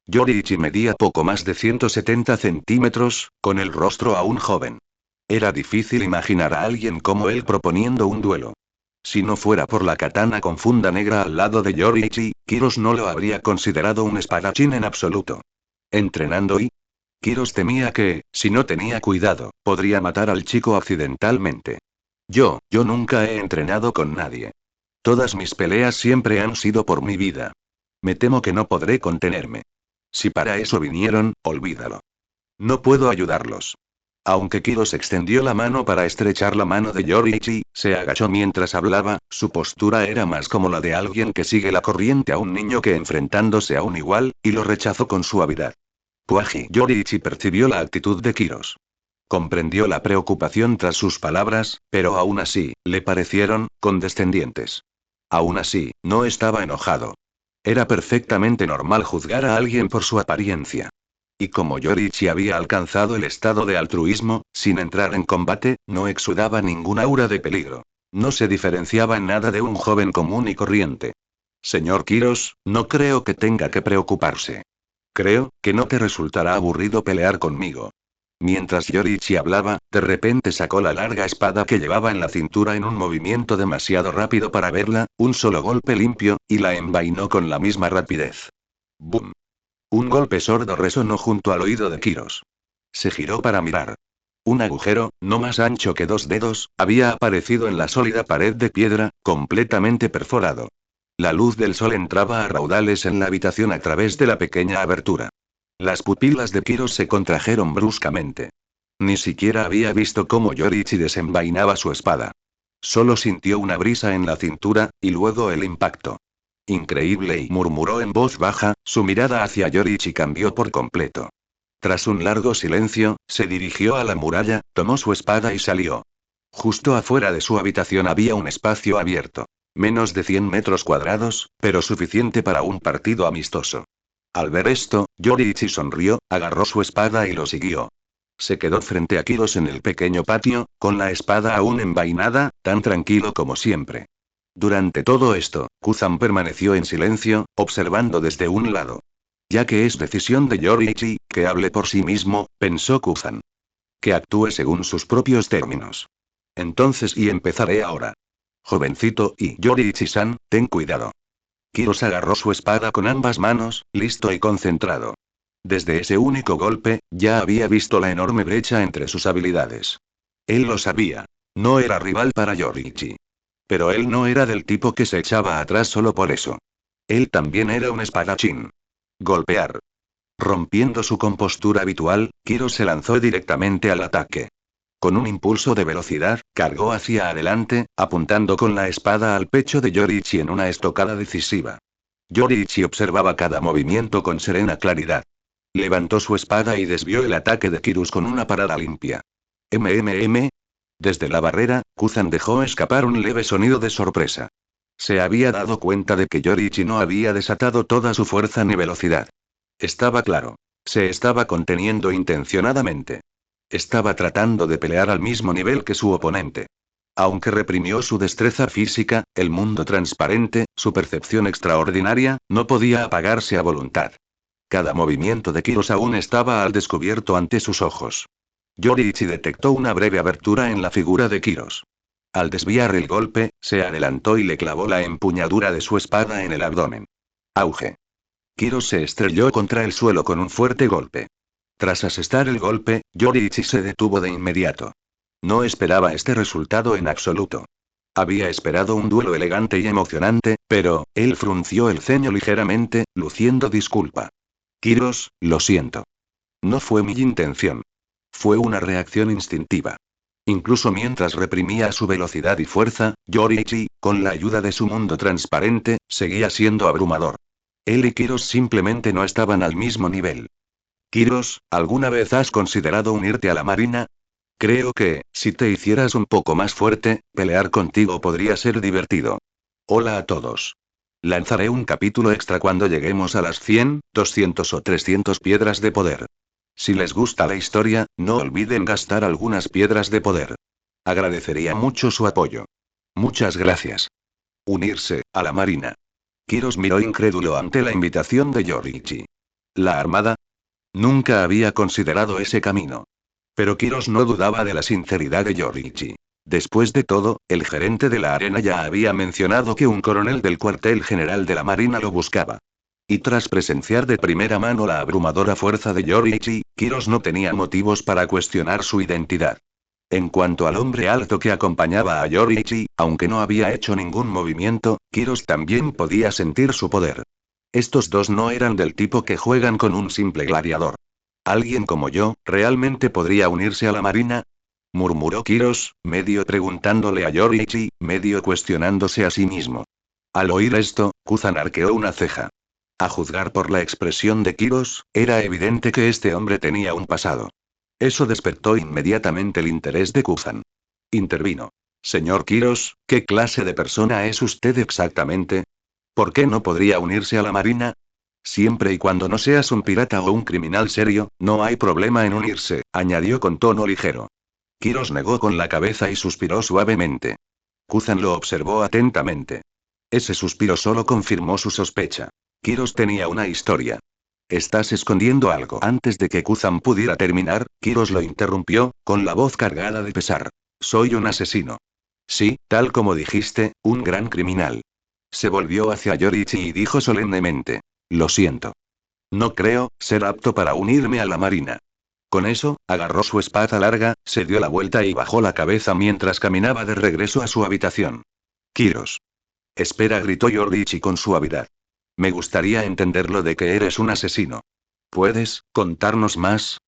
Yorichi medía poco más de 170 centímetros, con el rostro aún joven. Era difícil imaginar a alguien como él proponiendo un duelo. Si no fuera por la katana con funda negra al lado de Yorichi, Kiros no lo habría considerado un espadachín en absoluto. Entrenando y... Kiros temía que, si no tenía cuidado, podría matar al chico accidentalmente. Yo nunca he entrenado con nadie. Todas mis peleas siempre han sido por mi vida. Me temo que no podré contenerme. Si para eso vinieron, olvídalo. No puedo ayudarlos. Aunque Kiros extendió la mano para estrechar la mano de Yorichi, se agachó mientras hablaba, su postura era más como la de alguien que sigue la corriente a un niño que enfrentándose a un igual, y lo rechazó con suavidad. Puaji Yorichi percibió la actitud de Kiros. Comprendió la preocupación tras sus palabras, pero aún así, le parecieron condescendientes. Aún así, no estaba enojado. Era perfectamente normal juzgar a alguien por su apariencia. Y como Yorichi había alcanzado el estado de altruismo, sin entrar en combate, no exudaba ningún aura de peligro. No se diferenciaba en nada de un joven común y corriente. Señor Kiros, no creo que tenga que preocuparse. Creo que no te resultará aburrido pelear conmigo. Mientras Yorichi hablaba, de repente sacó la larga espada que llevaba en la cintura en un movimiento demasiado rápido para verla, un solo golpe limpio, y la envainó con la misma rapidez. ¡Bum! Un golpe sordo resonó junto al oído de Kiros. Se giró para mirar. Un agujero, no más ancho que 2 dedos, había aparecido en la sólida pared de piedra, completamente perforado. La luz del sol entraba a raudales en la habitación a través de la pequeña abertura. Las pupilas de Kiros se contrajeron bruscamente. Ni siquiera había visto cómo Yorichi desenvainaba su espada. Solo sintió una brisa en la cintura, y luego el impacto. Increíble, y murmuró en voz baja, su mirada hacia Yorichi cambió por completo. Tras un largo silencio, se dirigió a la muralla, tomó su espada y salió. Justo afuera de su habitación había un espacio abierto. Menos de 100 metros cuadrados, pero suficiente para un partido amistoso. Al ver esto, Yorichi sonrió, agarró su espada y lo siguió. Se quedó frente a Kiros en el pequeño patio, con la espada aún envainada, tan tranquilo como siempre. Durante todo esto, Kuzan permaneció en silencio, observando desde un lado. Ya que es decisión de Yorichi, que hable por sí mismo, pensó Kuzan. Que actúe según sus propios términos. Entonces y empezaré ahora. Jovencito, y Yorichi-san, ten cuidado. Kiros agarró su espada con ambas manos, listo y concentrado. Desde ese único golpe, ya había visto la enorme brecha entre sus habilidades. Él lo sabía. No era rival para Yorichi. Pero él no era del tipo que se echaba atrás solo por eso. Él también era un espadachín. Golpear. Rompiendo su compostura habitual, Kiro se lanzó directamente al ataque. Con un impulso de velocidad, cargó hacia adelante, apuntando con la espada al pecho de Yorichi en una estocada decisiva. Yorichi observaba cada movimiento con serena claridad. Levantó su espada y desvió el ataque de Kirus con una parada limpia. MMM. Desde la barrera, Kuzan dejó escapar un leve sonido de sorpresa. Se había dado cuenta de que Yorichi no había desatado toda su fuerza ni velocidad. Estaba claro. Se estaba conteniendo intencionadamente. Estaba tratando de pelear al mismo nivel que su oponente. Aunque reprimió su destreza física, el mundo transparente, su percepción extraordinaria, no podía apagarse a voluntad. Cada movimiento de Kiros aún estaba al descubierto ante sus ojos. Yorichi detectó una breve abertura en la figura de Kiros. Al desviar el golpe, se adelantó y le clavó la empuñadura de su espada en el abdomen. Auge. Kiros se estrelló contra el suelo con un fuerte golpe. Tras asestar el golpe, Yorichi se detuvo de inmediato. No esperaba este resultado en absoluto. Había esperado un duelo elegante y emocionante, pero, él frunció el ceño ligeramente, luciendo disculpa. Kiros, lo siento. No fue mi intención. Fue una reacción instintiva. Incluso mientras reprimía su velocidad y fuerza, Yorichi, con la ayuda de su mundo transparente, seguía siendo abrumador. Él y Kiros simplemente no estaban al mismo nivel. Kiros, ¿alguna vez has considerado unirte a la marina? Creo que, si te hicieras un poco más fuerte, pelear contigo podría ser divertido. Hola a todos. Lanzaré un capítulo extra cuando lleguemos a las 100, 200 o 300 piedras de poder. Si les gusta la historia, no olviden gastar algunas piedras de poder. Agradecería mucho su apoyo. Muchas gracias. Unirse, a la marina. Kiros miró incrédulo ante la invitación de Yorichi. ¿La armada? Nunca había considerado ese camino. Pero Kiros no dudaba de la sinceridad de Yorichi. Después de todo, el gerente de la arena ya había mencionado que un coronel del cuartel general de la Marina lo buscaba. Y tras presenciar de primera mano la abrumadora fuerza de Yorichi, Kiros no tenía motivos para cuestionar su identidad. En cuanto al hombre alto que acompañaba a Yorichi, aunque no había hecho ningún movimiento, Kiros también podía sentir su poder. Estos dos no eran del tipo que juegan con un simple gladiador. ¿Alguien como yo, realmente podría unirse a la marina? Murmuró Kiros, medio preguntándole a Yorichi, medio cuestionándose a sí mismo. Al oír esto, Kuzan arqueó una ceja. A juzgar por la expresión de Kiros, era evidente que este hombre tenía un pasado. Eso despertó inmediatamente el interés de Kuzan. Intervino. Señor Kiros, ¿qué clase de persona es usted exactamente? ¿Por qué no podría unirse a la marina? Siempre y cuando no seas un pirata o un criminal serio, no hay problema en unirse, añadió con tono ligero. Kiros negó con la cabeza y suspiró suavemente. Kuzan lo observó atentamente. Ese suspiro solo confirmó su sospecha. Kiros tenía una historia. Estás escondiendo algo. Antes de que Kuzan pudiera terminar, Kiros lo interrumpió, con la voz cargada de pesar. Soy un asesino. Sí, tal como dijiste, un gran criminal. Se volvió hacia Yorichi y dijo solemnemente. Lo siento. No creo ser apto para unirme a la marina. Con eso, agarró su espada larga, se dio la vuelta y bajó la cabeza mientras caminaba de regreso a su habitación. Kiros. Espera, gritó Yoriichi con suavidad. Me gustaría entender lo de que eres un asesino. ¿Puedes contarnos más?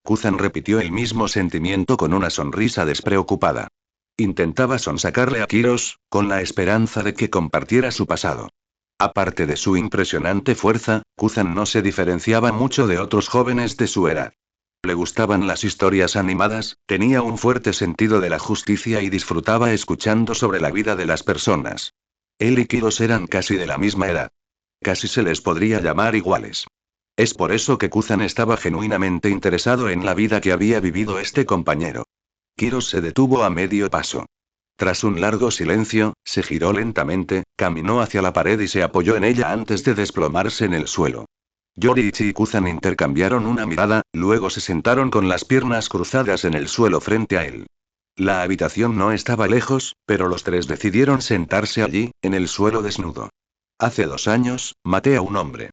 Kuzan repitió el mismo sentimiento con una sonrisa despreocupada. Intentaba sonsacarle a Kiros, con la esperanza de que compartiera su pasado. Aparte de su impresionante fuerza, Kuzan no se diferenciaba mucho de otros jóvenes de su edad. Le gustaban las historias animadas, tenía un fuerte sentido de la justicia y disfrutaba escuchando sobre la vida de las personas. Él y Kiros eran casi de la misma edad. Casi se les podría llamar iguales. Es por eso que Kuzan estaba genuinamente interesado en la vida que había vivido este compañero. Kiros se detuvo a medio paso. Tras un largo silencio, se giró lentamente, caminó hacia la pared y se apoyó en ella antes de desplomarse en el suelo. Yoriichi y Kuzan intercambiaron una mirada, luego se sentaron con las piernas cruzadas en el suelo frente a él. La habitación no estaba lejos, pero los tres decidieron sentarse allí, en el suelo desnudo. Hace 2 años, maté a un hombre. ...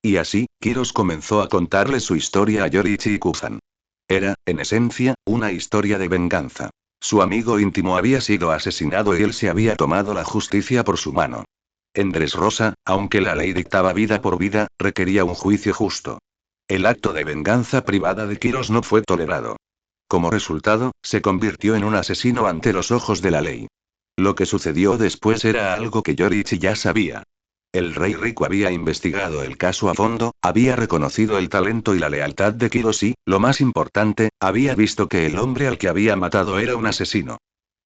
Y así, Kiros comenzó a contarle su historia a Yoriichi y Kuzan. Era, en esencia, una historia de venganza. Su amigo íntimo había sido asesinado y él se había tomado la justicia por su mano. En Dressrosa, aunque la ley dictaba vida por vida, requería un juicio justo. El acto de venganza privada de Kiros no fue tolerado. Como resultado, se convirtió en un asesino ante los ojos de la ley. Lo que sucedió después era algo que Yoriichi ya sabía. El rey Riku había investigado el caso a fondo, había reconocido el talento y la lealtad de Kiros y, lo más importante, había visto que el hombre al que había matado era un asesino.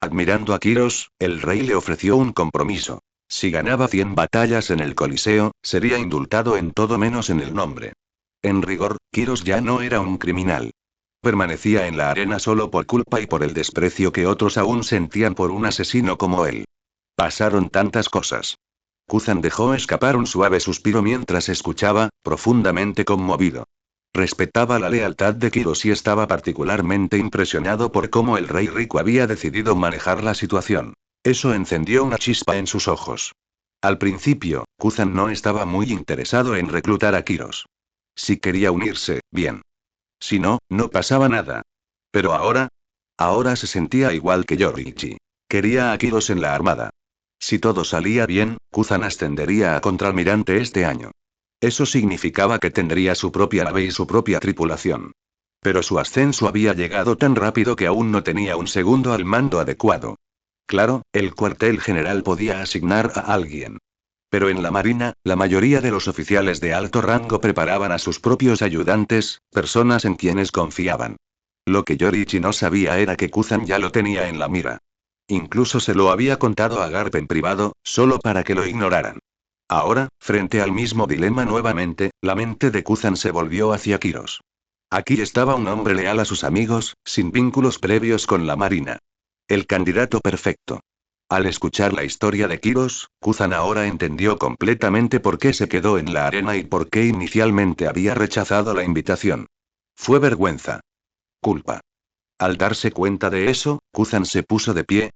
Admirando a Kiros, el rey le ofreció un compromiso. Si ganaba 100 batallas en el Coliseo, sería indultado en todo menos en el nombre. En rigor, Kiros ya no era un criminal. Permanecía en la arena solo por culpa y por el desprecio que otros aún sentían por un asesino como él. Pasaron tantas cosas. Kuzan dejó escapar un suave suspiro mientras escuchaba, profundamente conmovido. Respetaba la lealtad de Kiros y estaba particularmente impresionado por cómo el rey Riku había decidido manejar la situación. Eso encendió una chispa en sus ojos. Al principio, Kuzan no estaba muy interesado en reclutar a Kiros. Si quería unirse, bien. Si no, no pasaba nada. Pero ahora se sentía igual que Yoriichi. Quería a Kiros en la armada. Si todo salía bien, Kuzan ascendería a contraalmirante este año. Eso significaba que tendría su propia nave y su propia tripulación. Pero su ascenso había llegado tan rápido que aún no tenía un segundo al mando adecuado. Claro, el cuartel general podía asignar a alguien. Pero en la Marina, la mayoría de los oficiales de alto rango preparaban a sus propios ayudantes, personas en quienes confiaban. Lo que Yoriichi no sabía era que Kuzan ya lo tenía en la mira. Incluso se lo había contado a Garp en privado, solo para que lo ignoraran. Ahora, frente al mismo dilema nuevamente, la mente de Kuzan se volvió hacia Kiros. Aquí estaba un hombre leal a sus amigos, sin vínculos previos con la Marina. El candidato perfecto. Al escuchar la historia de Kiros, Kuzan ahora entendió completamente por qué se quedó en la arena y por qué inicialmente había rechazado la invitación. Fue vergüenza. Culpa. Al darse cuenta de eso, Kuzan se puso de pie.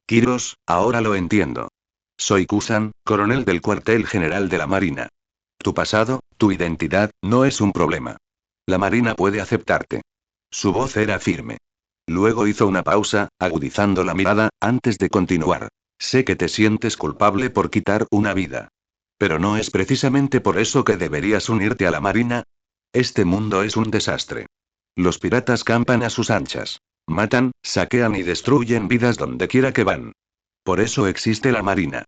Kiros, ahora lo entiendo. Soy Kuzan, coronel del cuartel general de la Marina. Tu pasado, tu identidad, no es un problema. La Marina puede aceptarte. Su voz era firme. Luego hizo una pausa, agudizando la mirada, antes de continuar. Sé que te sientes culpable por quitar una vida. Pero no es precisamente por eso que deberías unirte a la Marina. Este mundo es un desastre. Los piratas campan a sus anchas. Matan, saquean y destruyen vidas donde quiera que van. Por eso existe la Marina.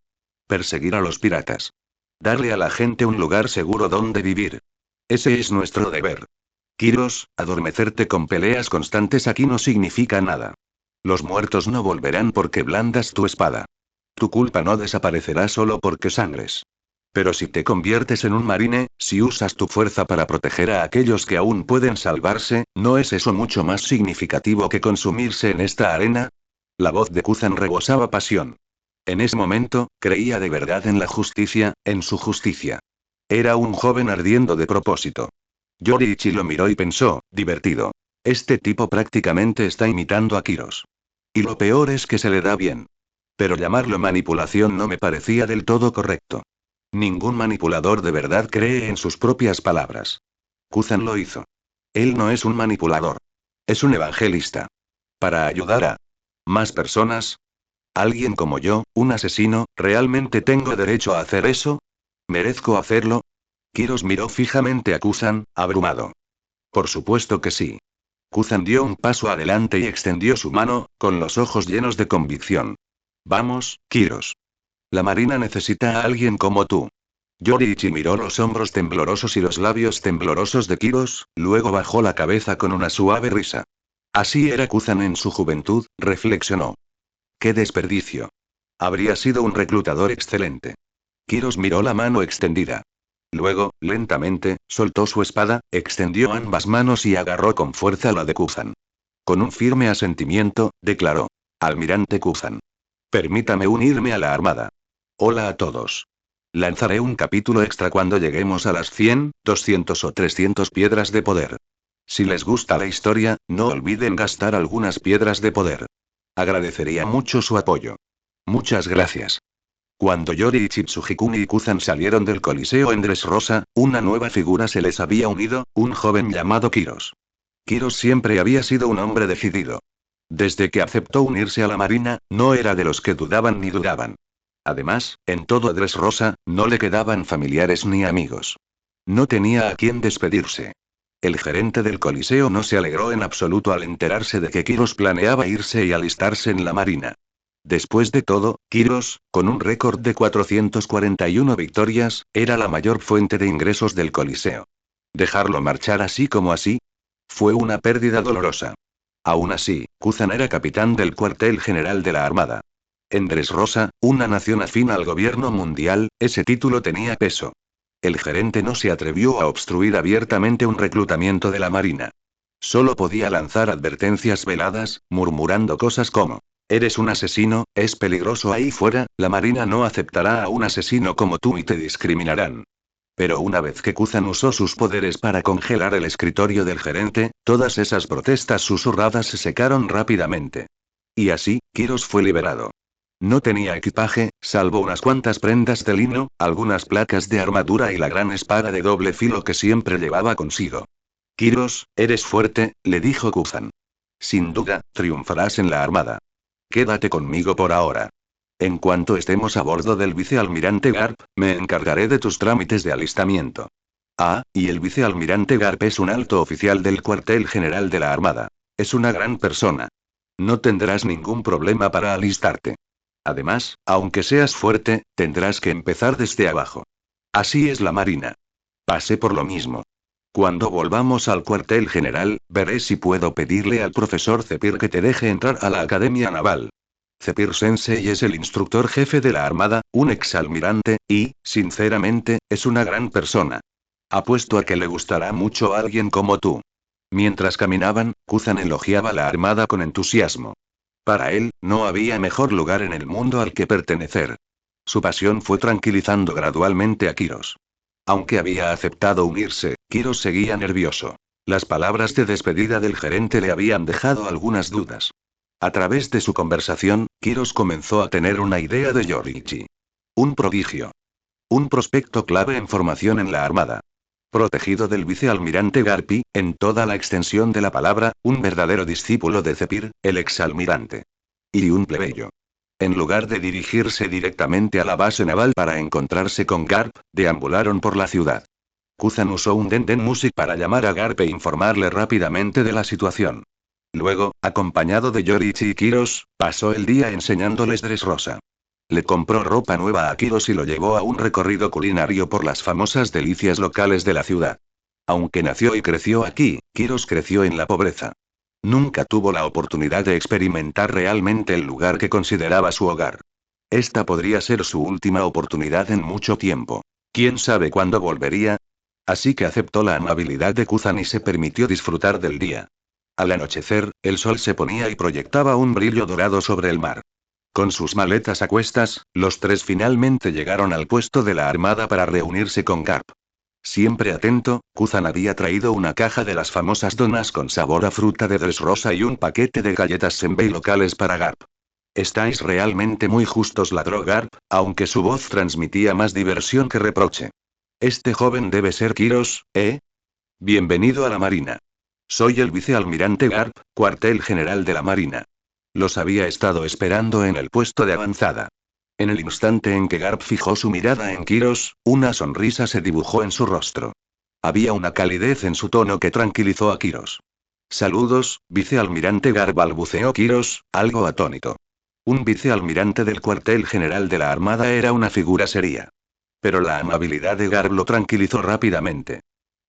Perseguir a los piratas. Darle a la gente un lugar seguro donde vivir. Ese es nuestro deber. Kiros, adormecerte con peleas constantes aquí no significa nada. Los muertos no volverán porque blandas tu espada. Tu culpa no desaparecerá solo porque sangres. Pero si te conviertes en un marine, si usas tu fuerza para proteger a aquellos que aún pueden salvarse, ¿no es eso mucho más significativo que consumirse en esta arena? La voz de Kuzan rebosaba pasión. En ese momento, creía de verdad en la justicia, en su justicia. Era un joven ardiendo de propósito. Yoriichi lo miró y pensó, divertido. Este tipo prácticamente está imitando a Kiros. Y lo peor es que se le da bien. Pero llamarlo manipulación no me parecía del todo correcto. Ningún manipulador de verdad cree en sus propias palabras. Kuzan lo hizo. Él no es un manipulador. Es un evangelista. Para ayudar a más personas. Alguien como yo, un asesino, ¿realmente tengo derecho a hacer eso? ¿Merezco hacerlo? Kiros miró fijamente a Kuzan, abrumado. Por supuesto que sí. Kuzan dio un paso adelante y extendió su mano, con los ojos llenos de convicción. Vamos, Kiros. La Marina necesita a alguien como tú. Yoriichi miró los hombros temblorosos y los labios temblorosos de Kiros, luego bajó la cabeza con una suave risa. Así era Kuzan en su juventud, reflexionó. ¡Qué desperdicio! Habría sido un reclutador excelente. Kiros miró la mano extendida. Luego, lentamente, soltó su espada, extendió ambas manos y agarró con fuerza la de Kuzan. Con un firme asentimiento, declaró. Almirante Kuzan. Permítame unirme a la armada. Hola a todos. Lanzaré un capítulo extra cuando lleguemos a las 100, 200 o 300 piedras de poder. Si les gusta la historia, no olviden gastar algunas piedras de poder. Agradecería mucho su apoyo. Muchas gracias. Cuando Yoriichi Tsujikuni y Kuzan salieron del Coliseo en Dressrosa, una nueva figura se les había unido, un joven llamado Kiros. Kiros siempre había sido un hombre decidido. Desde que aceptó unirse a la Marina, no era de los que dudaban ni dudaban. Además, en todo Dressrosa, no le quedaban familiares ni amigos. No tenía a quién despedirse. El gerente del Coliseo no se alegró en absoluto al enterarse de que Kiros planeaba irse y alistarse en la Marina. Después de todo, Kiros, con un récord de 441 victorias, era la mayor fuente de ingresos del Coliseo. ¿Dejarlo marchar así como así? Fue una pérdida dolorosa. Aún así, Kuzan era capitán del cuartel general de la Armada. En Dressrosa, una nación afín al gobierno mundial, ese título tenía peso. El gerente no se atrevió a obstruir abiertamente un reclutamiento de la Marina. Solo podía lanzar advertencias veladas, murmurando cosas como: eres un asesino, es peligroso ahí fuera, la Marina no aceptará a un asesino como tú y te discriminarán. Pero una vez que Kuzan usó sus poderes para congelar el escritorio del gerente, todas esas protestas susurradas se secaron rápidamente. Y así, Kiros fue liberado. No tenía equipaje, salvo unas cuantas prendas de lino, algunas placas de armadura y la gran espada de doble filo que siempre llevaba consigo. Kiros, eres fuerte, le dijo Kuzan. Sin duda, triunfarás en la armada. Quédate conmigo por ahora. En cuanto estemos a bordo del vicealmirante Garp, me encargaré de tus trámites de alistamiento. Ah, y el vicealmirante Garp es un alto oficial del cuartel general de la Armada. Es una gran persona. No tendrás ningún problema para alistarte. Además, aunque seas fuerte, tendrás que empezar desde abajo. Así es la Marina. Pasé por lo mismo. Cuando volvamos al cuartel general, veré si puedo pedirle al profesor Zephyr que te deje entrar a la Academia Naval. Zephyr Sensei es el instructor jefe de la Armada, un exalmirante, y, sinceramente, es una gran persona. Apuesto a que le gustará mucho a alguien como tú. Mientras caminaban, Kuzan elogiaba la Armada con entusiasmo. Para él, no había mejor lugar en el mundo al que pertenecer. Su pasión fue tranquilizando gradualmente a Kiros. Aunque había aceptado unirse, Kiros seguía nervioso. Las palabras de despedida del gerente le habían dejado algunas dudas. A través de su conversación, Kiros comenzó a tener una idea de Yoriichi. Un prodigio. Un prospecto clave en formación en la Armada. Protegido del vicealmirante Garpi, en toda la extensión de la palabra, un verdadero discípulo de Zephyr, el exalmirante. Y un plebeyo. En lugar de dirigirse directamente a la base naval para encontrarse con Garp, deambularon por la ciudad. Kuzan usó un Denden Music para llamar a Garp e informarle rápidamente de la situación. Luego, acompañado de Yoriichi y Kiros, pasó el día enseñándoles Dressrosa. Le compró ropa nueva a Kiros y lo llevó a un recorrido culinario por las famosas delicias locales de la ciudad. Aunque nació y creció aquí, Kiros creció en la pobreza. Nunca tuvo la oportunidad de experimentar realmente el lugar que consideraba su hogar. Esta podría ser su última oportunidad en mucho tiempo. ¿Quién sabe cuándo volvería? Así que aceptó la amabilidad de Kuzan y se permitió disfrutar del día. Al anochecer, el sol se ponía y proyectaba un brillo dorado sobre el mar. Con sus maletas a cuestas, los tres finalmente llegaron al puesto de la Armada para reunirse con Garp. Siempre atento, Kuzan había traído una caja de las famosas donas con sabor a fruta de Dressrosa y un paquete de galletas senbei locales para Garp. Estáis realmente muy justos, ladró Garp, aunque su voz transmitía más diversión que reproche. Este joven debe ser Kiros, ¿eh? Bienvenido a la Marina. Soy el vicealmirante Garp, cuartel general de la Marina. Los había estado esperando en el puesto de avanzada. En el instante en que Garp fijó su mirada en Kiros, una sonrisa se dibujó en su rostro. Había una calidez en su tono que tranquilizó a Kiros. Saludos, vicealmirante Garp, balbuceó Kiros, algo atónito. Un vicealmirante del cuartel general de la Armada era una figura seria. Pero la amabilidad de Garp lo tranquilizó rápidamente.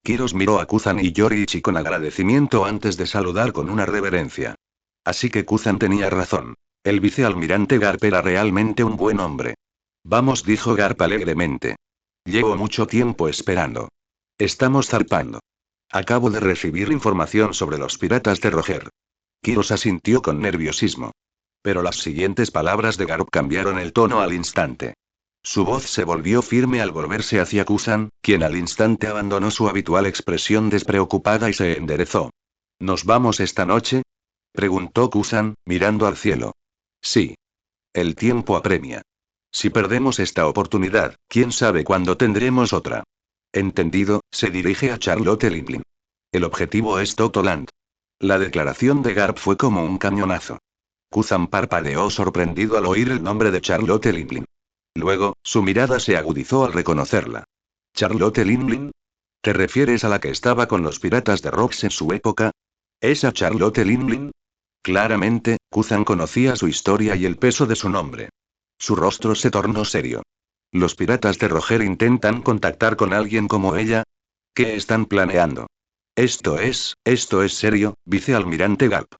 Kiros miró a Kuzan y Yoriichi con agradecimiento antes de saludar con una reverencia. Así que Kuzan tenía razón. El vicealmirante Garp era realmente un buen hombre. Vamos, dijo Garp alegremente. Llevo mucho tiempo esperando. Estamos zarpando. Acabo de recibir información sobre los piratas de Roger. Kiros asintió con nerviosismo. Pero las siguientes palabras de Garp cambiaron el tono al instante. Su voz se volvió firme al volverse hacia Kuzan, quien al instante abandonó su habitual expresión despreocupada y se enderezó. ¿Nos vamos esta noche?, preguntó Kuzan, mirando al cielo. Sí. El tiempo apremia. Si perdemos esta oportunidad, quién sabe cuándo tendremos otra. Entendido, se dirige a Charlotte Limblin. El objetivo es Totoland. La declaración de Garp fue como un cañonazo. Kuzan parpadeó sorprendido al oír el nombre de Charlotte Limblin. Luego, su mirada se agudizó al reconocerla. ¿Charlotte Limblin? ¿Te refieres a la que estaba con los piratas de Rocks en su época? ¿Esa Charlotte Limblin? Claramente, Kuzan conocía su historia y el peso de su nombre. Su rostro se tornó serio. ¿Los piratas de Roger intentan contactar con alguien como ella? ¿Qué están planeando? Esto es serio, vicealmirante Garp.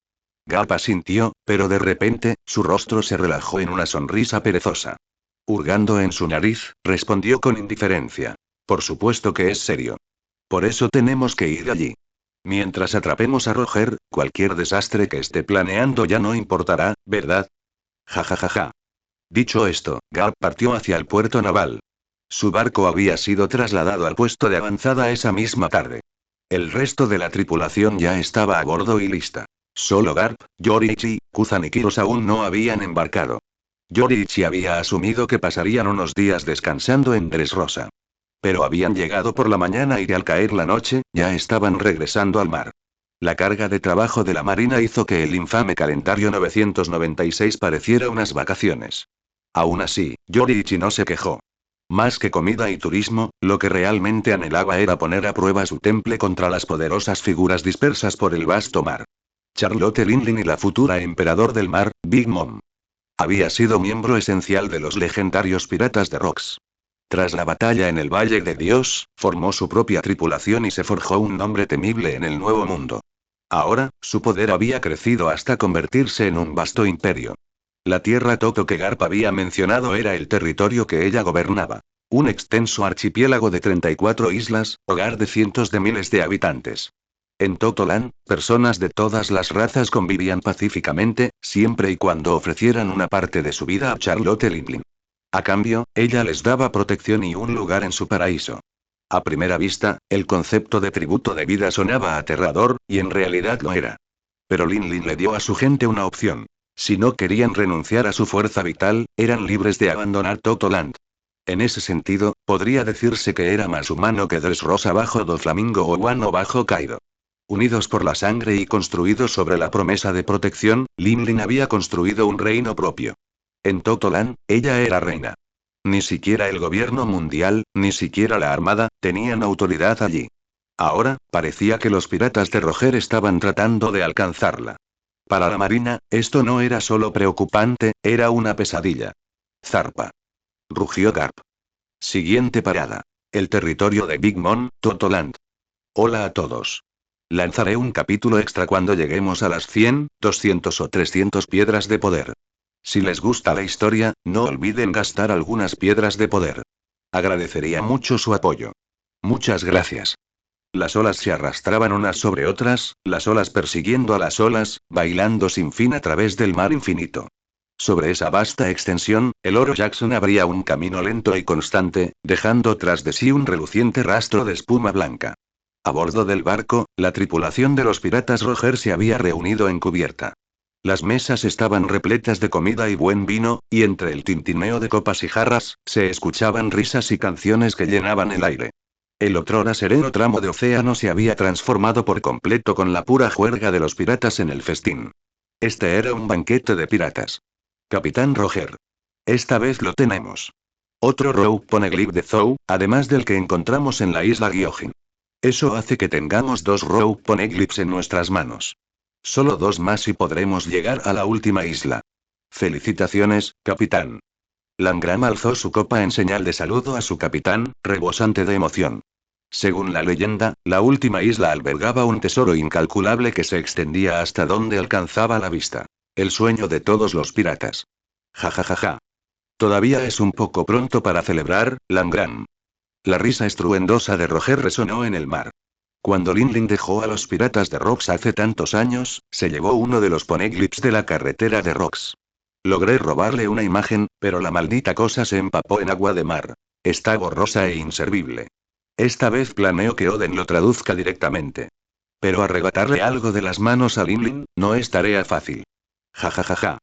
Garp asintió, pero de repente, su rostro se relajó en una sonrisa perezosa. Hurgando en su nariz, respondió con indiferencia. Por supuesto que es serio. Por eso tenemos que ir allí. Mientras atrapemos a Roger, cualquier desastre que esté planeando ya no importará, ¿verdad? Ja ja ja ja. Dicho esto, Garp partió hacia el puerto naval. Su barco había sido trasladado al puesto de avanzada esa misma tarde. El resto de la tripulación ya estaba a bordo y lista. Solo Garp, Yoriichi, Kuzan y Kiros aún no habían embarcado. Yoriichi había asumido que pasarían unos días descansando en Dressrosa. Pero habían llegado por la mañana y al caer la noche, ya estaban regresando al mar. La carga de trabajo de la Marina hizo que el infame calendario 996 pareciera unas vacaciones. Aún así, Yoriichi no se quejó. Más que comida y turismo, lo que realmente anhelaba era poner a prueba su temple contra las poderosas figuras dispersas por el vasto mar. Charlotte Limblin y la futura emperador del mar, Big Mom. Había sido miembro esencial de los legendarios piratas de Rocks. Tras la batalla en el Valle de Dios, formó su propia tripulación y se forjó un nombre temible en el Nuevo Mundo. Ahora, su poder había crecido hasta convertirse en un vasto imperio. La tierra Toto que Garp había mencionado era el territorio que ella gobernaba. Un extenso archipiélago de 34 islas, hogar de cientos de miles de habitantes. En Totoland, personas de todas las razas convivían pacíficamente, siempre y cuando ofrecieran una parte de su vida a Charlotte Limblin. A cambio, ella les daba protección y un lugar en su paraíso. A primera vista, el concepto de tributo de vida sonaba aterrador, y en realidad lo era. Pero Limblin le dio a su gente una opción. Si no querían renunciar a su fuerza vital, eran libres de abandonar Totoland. En ese sentido, podría decirse que era más humano que Dressrosa bajo Doflamingo o Wano bajo Kaido. Unidos por la sangre y construidos sobre la promesa de protección, Limblin había construido un reino propio. En Totoland, ella era reina. Ni siquiera el gobierno mundial, ni siquiera la armada, tenían autoridad allí. Ahora, parecía que los piratas de Roger estaban tratando de alcanzarla. Para la Marina, esto no era solo preocupante, era una pesadilla. Zarpa. Rugió Garp. Siguiente parada. El territorio de Big Mom, Totoland. Hola a todos. Lanzaré un capítulo extra cuando lleguemos a las 100, 200 o 300 piedras de poder. Si les gusta la historia, no olviden gastar algunas piedras de poder. Agradecería mucho su apoyo. Muchas gracias. Las olas se arrastraban unas sobre otras, las olas persiguiendo a las olas, bailando sin fin a través del mar infinito. Sobre esa vasta extensión, el Oro Jackson abría un camino lento y constante, dejando tras de sí un reluciente rastro de espuma blanca. A bordo del barco, la tripulación de los piratas Roger se había reunido en cubierta. Las mesas estaban repletas de comida y buen vino, y entre el tintineo de copas y jarras, se escuchaban risas y canciones que llenaban el aire. El otrora sereno tramo de océano se había transformado por completo con la pura juerga de los piratas en el festín. Este era un banquete de piratas. Capitán Roger. Esta vez lo tenemos. Otro Rogue Poneglyph de Zou, además del que encontramos en la isla Gyojin. Eso hace que tengamos 2 Rogue Poneglyphs en nuestras manos. Solo 2 más y podremos llegar a la última isla. Felicitaciones, capitán. Langram alzó su copa en señal de saludo a su capitán, rebosante de emoción. Según la leyenda, la última isla albergaba un tesoro incalculable que se extendía hasta donde alcanzaba la vista. El sueño de todos los piratas. Ja ja ja ja. Todavía es un poco pronto para celebrar, Langram. La risa estruendosa de Roger resonó en el mar. Cuando Lin dejó a los piratas de Rocks hace tantos años, se llevó uno de los poneglyphs de la carretera de Rocks. Logré robarle una imagen, pero la maldita cosa se empapó en agua de mar. Está borrosa e inservible. Esta vez planeo que Oden lo traduzca directamente. Pero arrebatarle algo de las manos a Lin no es tarea fácil. Ja ja ja ja.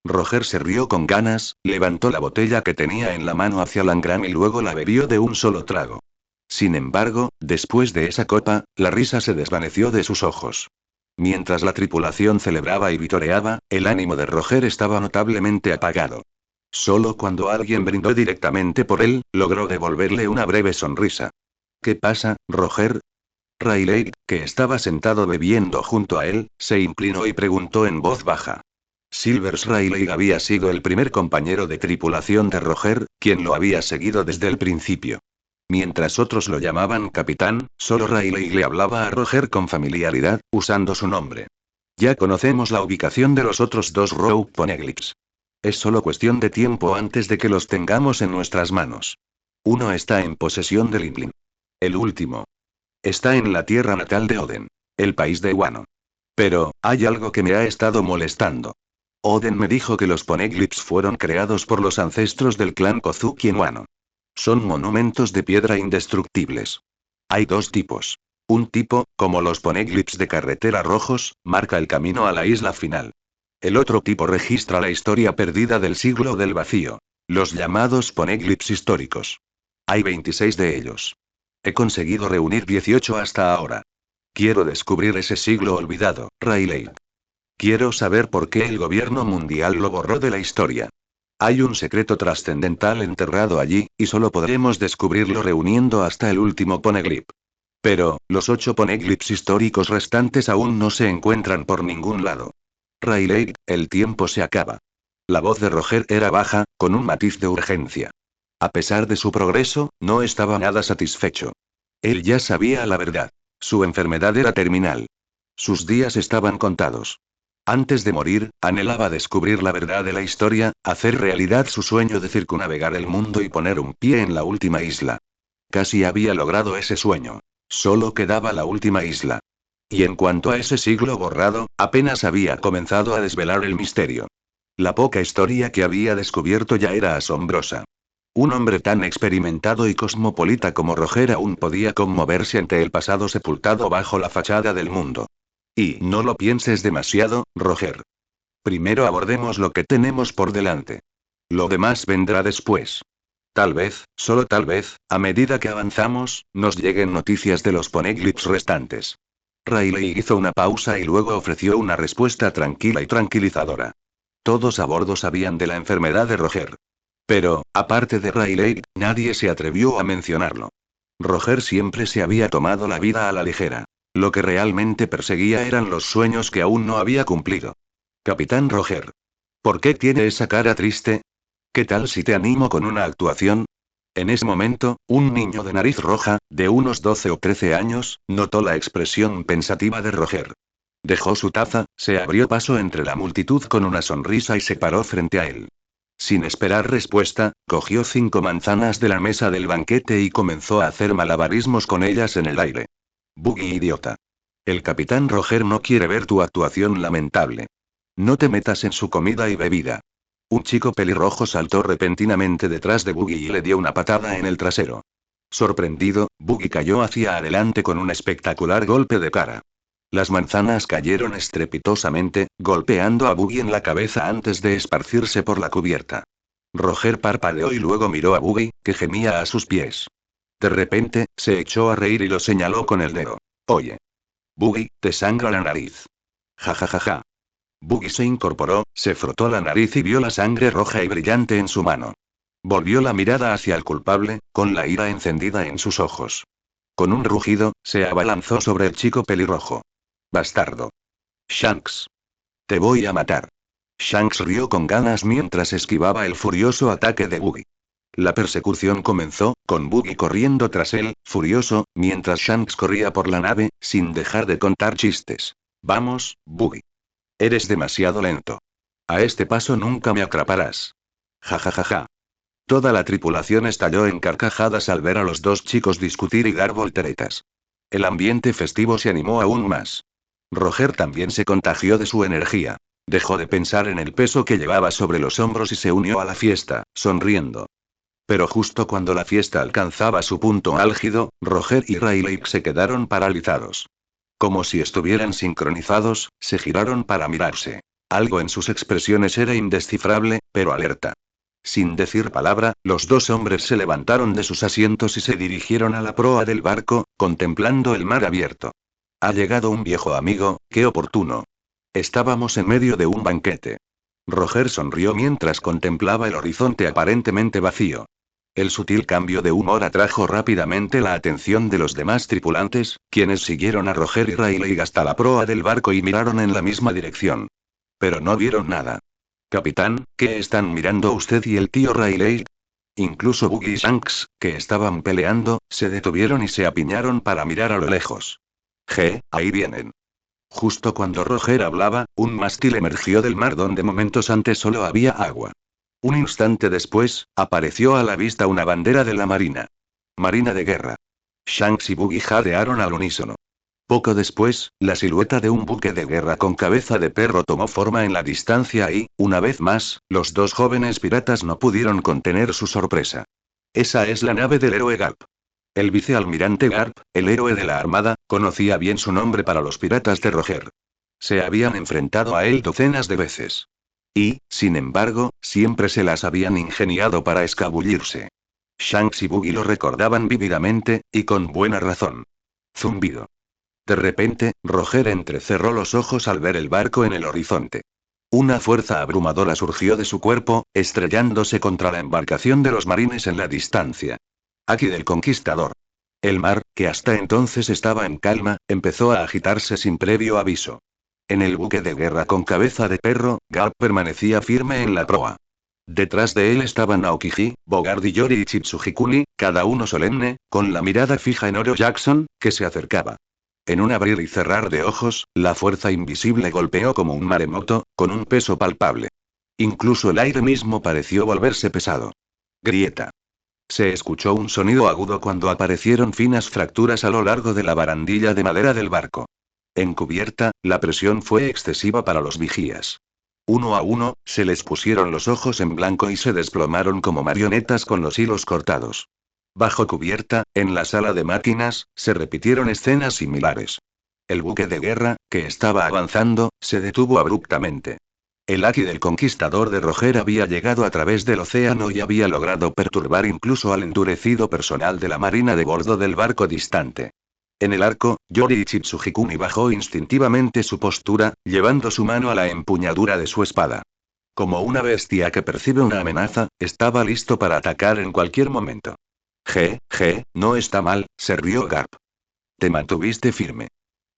Roger se rió con ganas, levantó la botella que tenía en la mano hacia Langram y luego la bebió de un solo trago. Sin embargo, después de esa copa, la risa se desvaneció de sus ojos. Mientras la tripulación celebraba y vitoreaba, el ánimo de Roger estaba notablemente apagado. Solo cuando alguien brindó directamente por él, logró devolverle una breve sonrisa. ¿Qué pasa, Roger? Rayleigh, que estaba sentado bebiendo junto a él, se inclinó y preguntó en voz baja. Silvers Rayleigh había sido el primer compañero de tripulación de Roger, quien lo había seguido desde el principio. Mientras otros lo llamaban capitán, solo Rayleigh le hablaba a Roger con familiaridad, usando su nombre. Ya conocemos la ubicación de los otros 2 Rogue Poneglyphs. Es solo cuestión de tiempo antes de que los tengamos en nuestras manos. Uno está en posesión de Lin. El último. Está en la tierra natal de Oden. El país de Wano. Pero, hay algo que me ha estado molestando. Oden me dijo que los poneglyphs fueron creados por los ancestros del clan Kozuki en Wano. Son monumentos de piedra indestructibles. Hay 2 tipos. Un tipo, como los poneglyphs de carretera rojos, marca el camino a la isla final. El otro tipo registra la historia perdida del siglo del vacío. Los llamados poneglyphs históricos. Hay 26 de ellos. He conseguido reunir 18 hasta ahora. Quiero descubrir ese siglo olvidado, Rayleigh. Quiero saber por qué el gobierno mundial lo borró de la historia. Hay un secreto trascendental enterrado allí, y solo podremos descubrirlo reuniendo hasta el último poneglyph. Pero, los 8 poneglyphs históricos restantes aún no se encuentran por ningún lado. Rayleigh, el tiempo se acaba. La voz de Roger era baja, con un matiz de urgencia. A pesar de su progreso, no estaba nada satisfecho. Él ya sabía la verdad. Su enfermedad era terminal. Sus días estaban contados. Antes de morir, anhelaba descubrir la verdad de la historia, hacer realidad su sueño de circunnavegar el mundo y poner un pie en la última isla. Casi había logrado ese sueño. Solo quedaba la última isla. Y en cuanto a ese siglo borrado, apenas había comenzado a desvelar el misterio. La poca historia que había descubierto ya era asombrosa. Un hombre tan experimentado y cosmopolita como Roger aún podía conmoverse ante el pasado sepultado bajo la fachada del mundo. Y no lo pienses demasiado, Roger. Primero abordemos lo que tenemos por delante. Lo demás vendrá después. Tal vez, solo tal vez, a medida que avanzamos, nos lleguen noticias de los poneglyphs restantes. Rayleigh hizo una pausa y luego ofreció una respuesta tranquila y tranquilizadora. Todos a bordo sabían de la enfermedad de Roger. Pero, aparte de Rayleigh, nadie se atrevió a mencionarlo. Roger siempre se había tomado la vida a la ligera. Lo que realmente perseguía eran los sueños que aún no había cumplido. Capitán Roger. ¿Por qué tiene esa cara triste? ¿Qué tal si te animo con una actuación? En ese momento, un niño de nariz roja, de unos 12 o 13 años, notó la expresión pensativa de Roger. Dejó su taza, se abrió paso entre la multitud con una sonrisa y se paró frente a él. Sin esperar respuesta, cogió 5 manzanas de la mesa del banquete y comenzó a hacer malabarismos con ellas en el aire. Buggy idiota. El capitán Roger no quiere ver tu actuación lamentable. No te metas en su comida y bebida. Un chico pelirrojo saltó repentinamente detrás de Buggy y le dio una patada en el trasero. Sorprendido, Buggy cayó hacia adelante con un espectacular golpe de cara. Las manzanas cayeron estrepitosamente, golpeando a Buggy en la cabeza antes de esparcirse por la cubierta. Roger parpadeó y luego miró a Buggy, que gemía a sus pies. De repente, se echó a reír y lo señaló con el dedo. Oye. Buggy, te sangra la nariz. Ja ja ja ja. Buggy se incorporó, se frotó la nariz y vio la sangre roja y brillante en su mano. Volvió la mirada hacia el culpable, con la ira encendida en sus ojos. Con un rugido, se abalanzó sobre el chico pelirrojo. Bastardo. Shanks. Te voy a matar. Shanks rió con ganas mientras esquivaba el furioso ataque de Buggy. La persecución comenzó, con Buggy corriendo tras él, furioso, mientras Shanks corría por la nave, sin dejar de contar chistes. Vamos, Buggy. Eres demasiado lento. A este paso nunca me atraparás. Ja ja ja ja. Toda la tripulación estalló en carcajadas al ver a los dos chicos discutir y dar volteretas. El ambiente festivo se animó aún más. Roger también se contagió de su energía. Dejó de pensar en el peso que llevaba sobre los hombros y se unió a la fiesta, sonriendo. Pero justo cuando la fiesta alcanzaba su punto álgido, Roger y Riley se quedaron paralizados. Como si estuvieran sincronizados, se giraron para mirarse. Algo en sus expresiones era indescifrable, pero alerta. Sin decir palabra, los dos hombres se levantaron de sus asientos y se dirigieron a la proa del barco, contemplando el mar abierto. Ha llegado un viejo amigo, qué oportuno. Estábamos en medio de un banquete. Roger sonrió mientras contemplaba el horizonte aparentemente vacío. El sutil cambio de humor atrajo rápidamente la atención de los demás tripulantes, quienes siguieron a Roger y Riley hasta la proa del barco y miraron en la misma dirección. Pero no vieron nada. Capitán, ¿qué están mirando usted y el tío Riley? Incluso Buggy y Shanks, que estaban peleando, se detuvieron y se apiñaron para mirar a lo lejos. Ahí vienen. Justo cuando Roger hablaba, un mástil emergió del mar donde momentos antes solo había agua. Un instante después, apareció a la vista una bandera de la Marina. Marina de guerra. Shanks y Buggy jadearon al unísono. Poco después, la silueta de un buque de guerra con cabeza de perro tomó forma en la distancia y, una vez más, los dos jóvenes piratas no pudieron contener su sorpresa. Esa es la nave del héroe Garp. El vicealmirante Garp, el héroe de la armada, conocía bien su nombre para los piratas de Roger. Se habían enfrentado a él docenas de veces. Y, sin embargo, siempre se las habían ingeniado para escabullirse. Shanks y Buggy lo recordaban vívidamente, y con buena razón. Zumbido. De repente, Roger entrecerró los ojos al ver el barco en el horizonte. Una fuerza abrumadora surgió de su cuerpo, estrellándose contra la embarcación de los marines en la distancia. Aquí del Conquistador. El mar, que hasta entonces estaba en calma, empezó a agitarse sin previo aviso. En el buque de guerra con cabeza de perro, Garp permanecía firme en la proa. Detrás de él estaban Aokiji, Bogard y Yori y Chitsuhikuni, cada uno solemne, con la mirada fija en Oro Jackson, que se acercaba. En un abrir y cerrar de ojos, la fuerza invisible golpeó como un maremoto, con un peso palpable. Incluso el aire mismo pareció volverse pesado. Grieta. Se escuchó un sonido agudo cuando aparecieron finas fracturas a lo largo de la barandilla de madera del barco. En cubierta, la presión fue excesiva para los vigías. Uno a uno, se les pusieron los ojos en blanco y se desplomaron como marionetas con los hilos cortados. Bajo cubierta, en la sala de máquinas, se repitieron escenas similares. El buque de guerra, que estaba avanzando, se detuvo abruptamente. El Aki del Conquistador de Roger había llegado a través del océano y había logrado perturbar incluso al endurecido personal de la marina de bordo del barco distante. En el arco, Yori y Chitsuhikuni bajó instintivamente su postura, llevando su mano a la empuñadura de su espada. Como una bestia que percibe una amenaza, estaba listo para atacar en cualquier momento. No está mal, se rió Garp. Te mantuviste firme.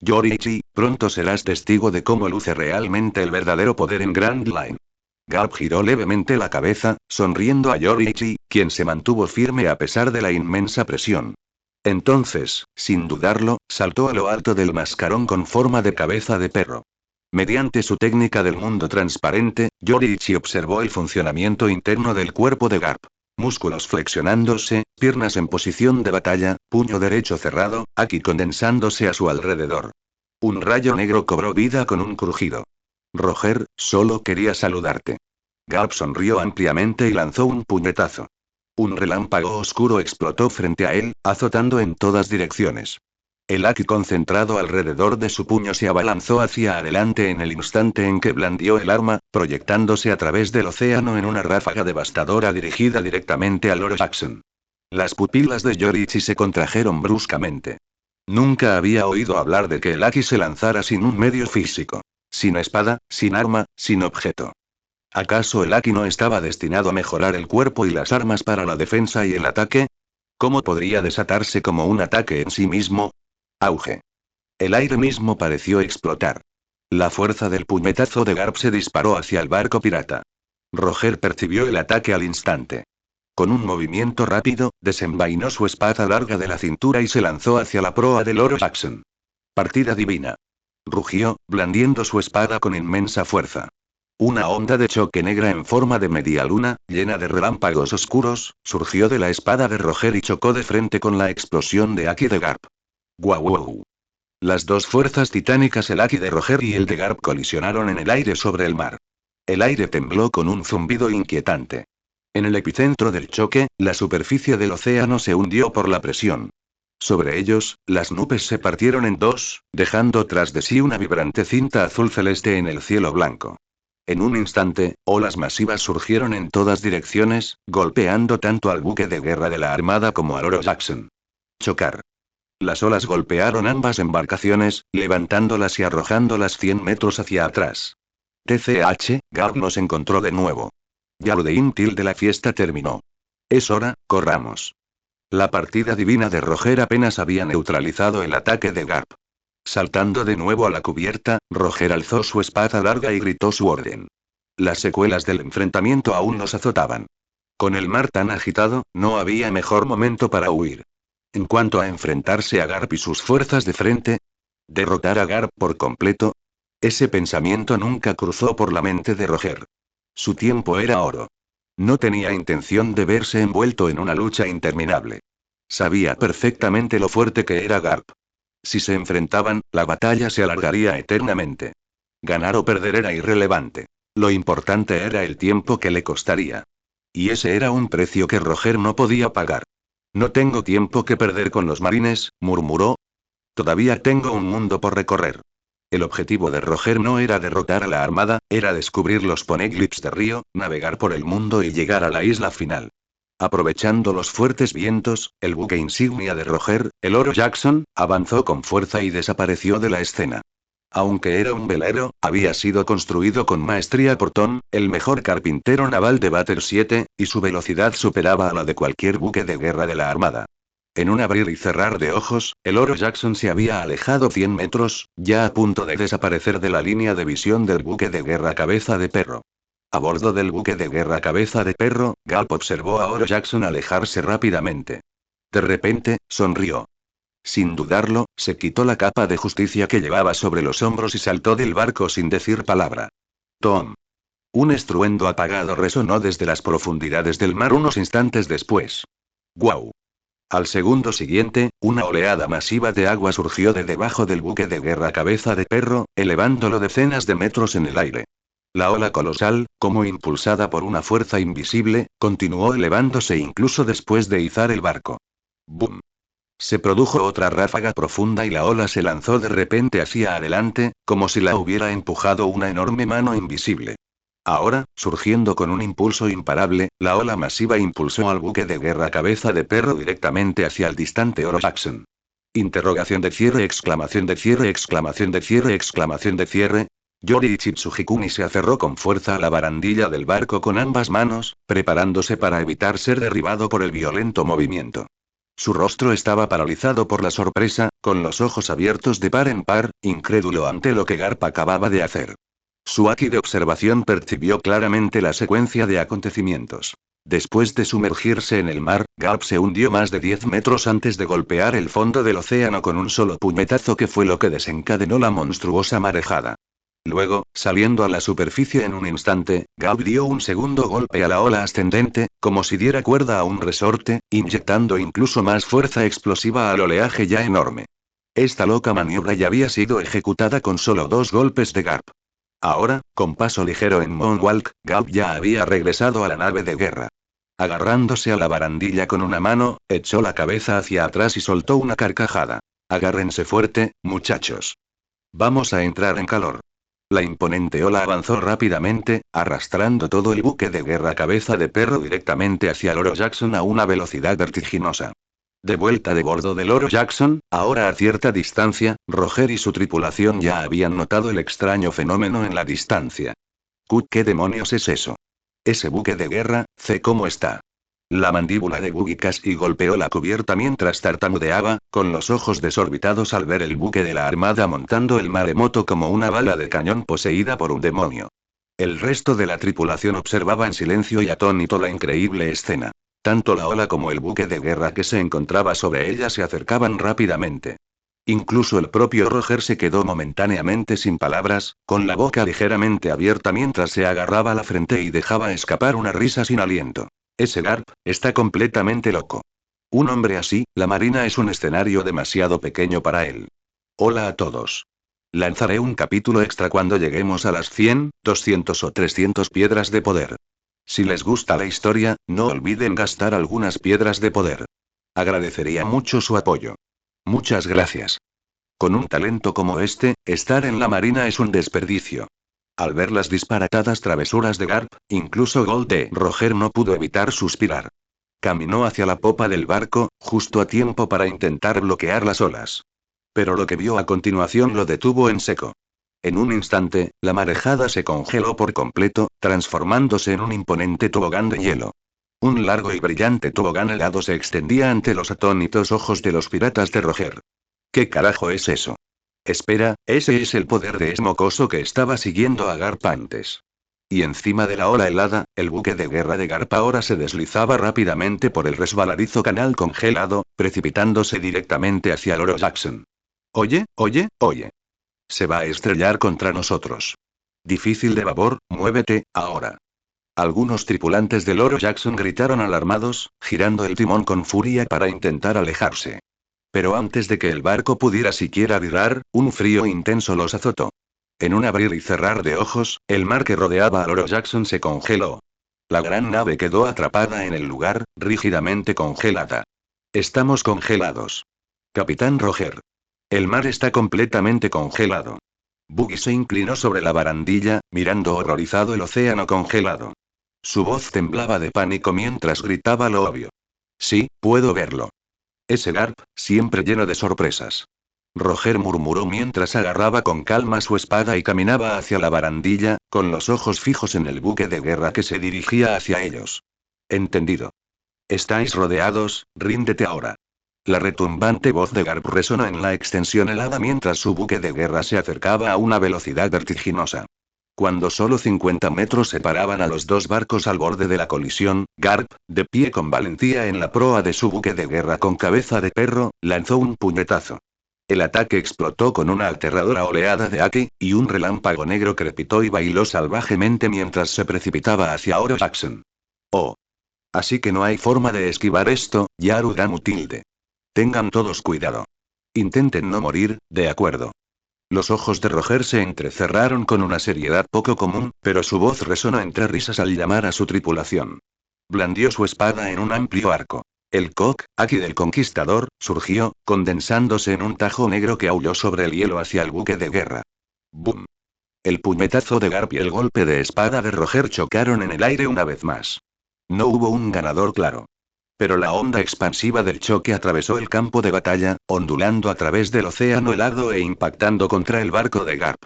Yoriichi, pronto serás testigo de cómo luce realmente el verdadero poder en Grand Line. Garp giró levemente la cabeza, sonriendo a Yoriichi, quien se mantuvo firme a pesar de la inmensa presión. Entonces, sin dudarlo, saltó a lo alto del mascarón con forma de cabeza de perro. Mediante su técnica del mundo transparente, Yoriichi observó el funcionamiento interno del cuerpo de Garp. Músculos flexionándose, piernas en posición de batalla, puño derecho cerrado, Aki condensándose a su alrededor. Un rayo negro cobró vida con un crujido. Roger, solo quería saludarte. Garp sonrió ampliamente y lanzó un puñetazo. Un relámpago oscuro explotó frente a él, azotando en todas direcciones. El Aki concentrado alrededor de su puño se abalanzó hacia adelante en el instante en que blandió el arma, proyectándose a través del océano en una ráfaga devastadora dirigida directamente a Lord Jackson. Las pupilas de Yorichi se contrajeron bruscamente. Nunca había oído hablar de que el Aki se lanzara sin un medio físico. Sin espada, sin arma, sin objeto. ¿Acaso el Aki no estaba destinado a mejorar el cuerpo y las armas para la defensa y el ataque? ¿Cómo podría desatarse como un ataque en sí mismo? Auge. El aire mismo pareció explotar. La fuerza del puñetazo de Garp se disparó hacia el barco pirata. Roger percibió el ataque al instante. Con un movimiento rápido, desenvainó su espada larga de la cintura y se lanzó hacia la proa del Oro Jackson. Partida divina. Rugió, blandiendo su espada con inmensa fuerza. Una onda de choque negra en forma de media luna, llena de relámpagos oscuros, surgió de la espada de Roger y chocó de frente con la explosión de Aki de Garp. ¡Guau! Wow. Las dos fuerzas titánicas, el Aki de Roger y el de Garp, colisionaron en el aire sobre el mar. El aire tembló con un zumbido inquietante. En el epicentro del choque, la superficie del océano se hundió por la presión. Sobre ellos, las nubes se partieron en dos, dejando tras de sí una vibrante cinta azul celeste en el cielo blanco. En un instante, olas masivas surgieron en todas direcciones, golpeando tanto al buque de guerra de la Armada como al Oro Jackson. Chocar. Las olas golpearon ambas embarcaciones, levantándolas y arrojándolas 100 metros hacia atrás. TCH, Garp nos encontró de nuevo. Ya lo de Intil de la fiesta terminó. Es hora, corramos. La partida divina de Roger apenas había neutralizado el ataque de Garp. Saltando de nuevo a la cubierta, Roger alzó su espada larga y gritó su orden. Las secuelas del enfrentamiento aún nos azotaban. Con el mar tan agitado, no había mejor momento para huir. En cuanto a enfrentarse a Garp y sus fuerzas de frente, derrotar a Garp por completo, ese pensamiento nunca cruzó por la mente de Roger. Su tiempo era oro. No tenía intención de verse envuelto en una lucha interminable. Sabía perfectamente lo fuerte que era Garp. Si se enfrentaban, la batalla se alargaría eternamente. Ganar o perder era irrelevante. Lo importante era el tiempo que le costaría. Y ese era un precio que Roger no podía pagar. No tengo tiempo que perder con los marines, murmuró. Todavía tengo un mundo por recorrer. El objetivo de Roger no era derrotar a la Armada, era descubrir los poneglyphs de Río, navegar por el mundo y llegar a la isla final. Aprovechando los fuertes vientos, el buque insignia de Roger, el Oro Jackson, avanzó con fuerza y desapareció de la escena. Aunque era un velero, había sido construido con maestría por Tom, el mejor carpintero naval de Bater 7, y su velocidad superaba a la de cualquier buque de guerra de la Armada. En un abrir y cerrar de ojos, el Oro Jackson se había alejado 100 metros, ya a punto de desaparecer de la línea de visión del buque de guerra Cabeza de Perro. A bordo del buque de guerra Cabeza de Perro, Garp observó a Oro Jackson alejarse rápidamente. De repente, sonrió. Sin dudarlo, se quitó la capa de justicia que llevaba sobre los hombros y saltó del barco sin decir palabra. ¡Tom! Un estruendo apagado resonó desde las profundidades del mar unos instantes después. ¡Guau! Al segundo siguiente, una oleada masiva de agua surgió de debajo del buque de guerra Cabeza de Perro, elevándolo decenas de metros en el aire. La ola colosal, como impulsada por una fuerza invisible, continuó elevándose incluso después de izar el barco. ¡Bum! Se produjo otra ráfaga profunda y la ola se lanzó de repente hacia adelante, como si la hubiera empujado una enorme mano invisible. Ahora, surgiendo con un impulso imparable, la ola masiva impulsó al buque de guerra Cabeza de Perro directamente hacia el distante Oro Jackson. Interrogación de cierre, exclamación de cierre, exclamación de cierre, exclamación de cierre. Yoriichi Tsujikuni se aferró con fuerza a la barandilla del barco con ambas manos, preparándose para evitar ser derribado por el violento movimiento. Su rostro estaba paralizado por la sorpresa, con los ojos abiertos de par en par, incrédulo ante lo que Garp acababa de hacer. Su Aki de observación percibió claramente la secuencia de acontecimientos. Después de sumergirse en el mar, Garp se hundió más de 10 metros antes de golpear el fondo del océano con un solo puñetazo que fue lo que desencadenó la monstruosa marejada. Luego, saliendo a la superficie en un instante, Garp dio un segundo golpe a la ola ascendente, como si diera cuerda a un resorte, inyectando incluso más fuerza explosiva al oleaje ya enorme. Esta loca maniobra ya había sido ejecutada con solo 2 golpes de Garp. Ahora, con paso ligero en Moonwalk, Garp ya había regresado a la nave de guerra. Agarrándose a la barandilla con una mano, echó la cabeza hacia atrás y soltó una carcajada. Agárrense fuerte, muchachos. Vamos a entrar en calor. La imponente ola avanzó rápidamente, arrastrando todo el buque de guerra cabeza de perro directamente hacia el Oro Jackson a una velocidad vertiginosa. De vuelta de bordo del Oro Jackson, ahora a cierta distancia, Roger y su tripulación ya habían notado el extraño fenómeno en la distancia. ¿Qué demonios es eso? Ese buque de guerra, ¿cómo está? La mandíbula de Buggy casi golpeó la cubierta mientras tartamudeaba, con los ojos desorbitados al ver el buque de la armada montando el maremoto como una bala de cañón poseída por un demonio. El resto de la tripulación observaba en silencio y atónito la increíble escena. Tanto la ola como el buque de guerra que se encontraba sobre ella se acercaban rápidamente. Incluso el propio Roger se quedó momentáneamente sin palabras, con la boca ligeramente abierta mientras se agarraba la frente y dejaba escapar una risa sin aliento. Ese Garp está completamente loco. Un hombre así, la marina es un escenario demasiado pequeño para él. Hola a todos. Lanzaré un capítulo extra cuando lleguemos a las 100, 200 o 300 piedras de poder. Si les gusta la historia, no olviden gastar algunas piedras de poder. Agradecería mucho su apoyo. Muchas gracias. Con un talento como este, estar en la marina es un desperdicio. Al ver las disparatadas travesuras de Garp, incluso Roger no pudo evitar suspirar. Caminó hacia la popa del barco, justo a tiempo para intentar bloquear las olas. Pero lo que vio a continuación lo detuvo en seco. En un instante, la marejada se congeló por completo, transformándose en un imponente tobogán de hielo. Un largo y brillante tobogán helado se extendía ante los atónitos ojos de los piratas de Roger. ¿Qué carajo es eso? Espera, ese es el poder de Esmocoso que estaba siguiendo a Garp antes. Y encima de la ola helada, el buque de guerra de Garp ahora se deslizaba rápidamente por el resbaladizo canal congelado, precipitándose directamente hacia el Oro Jackson. Oye, oye, oye. Se va a estrellar contra nosotros. Difícil de babor, muévete, ahora. Algunos tripulantes del Oro Jackson gritaron alarmados, girando el timón con furia para intentar alejarse. Pero antes de que el barco pudiera siquiera virar, un frío intenso los azotó. En un abrir y cerrar de ojos, el mar que rodeaba al Oro Jackson se congeló. La gran nave quedó atrapada en el lugar, rígidamente congelada. Estamos congelados. Capitán Roger. El mar está completamente congelado. Buggy se inclinó sobre la barandilla, mirando horrorizado el océano congelado. Su voz temblaba de pánico mientras gritaba lo obvio. Sí, puedo verlo. Ese Garp, siempre lleno de sorpresas. Roger murmuró mientras agarraba con calma su espada y caminaba hacia la barandilla, con los ojos fijos en el buque de guerra que se dirigía hacia ellos. Entendido. Estáis rodeados, ríndete ahora. La retumbante voz de Garp resonó en la extensión helada mientras su buque de guerra se acercaba a una velocidad vertiginosa. Cuando solo 50 metros separaban a los dos barcos al borde de la colisión, Garp, de pie con valentía en la proa de su buque de guerra con cabeza de perro, lanzó un puñetazo. El ataque explotó con una aterradora oleada de Aki, y un relámpago negro crepitó y bailó salvajemente mientras se precipitaba hacia Oro Jackson. Oh. Así que no hay forma de esquivar esto, Yarudan Tilde. Tengan todos cuidado. Intenten no morir, de acuerdo. Los ojos de Roger se entrecerraron con una seriedad poco común, pero su voz resonó entre risas al llamar a su tripulación. Blandió su espada en un amplio arco. El Aki del Conquistador, surgió, condensándose en un tajo negro que aulló sobre el hielo hacia el buque de guerra. ¡Bum! El puñetazo de Garp y el golpe de espada de Roger chocaron en el aire una vez más. No hubo un ganador claro. Pero la onda expansiva del choque atravesó el campo de batalla, ondulando a través del océano helado e impactando contra el barco de Garp.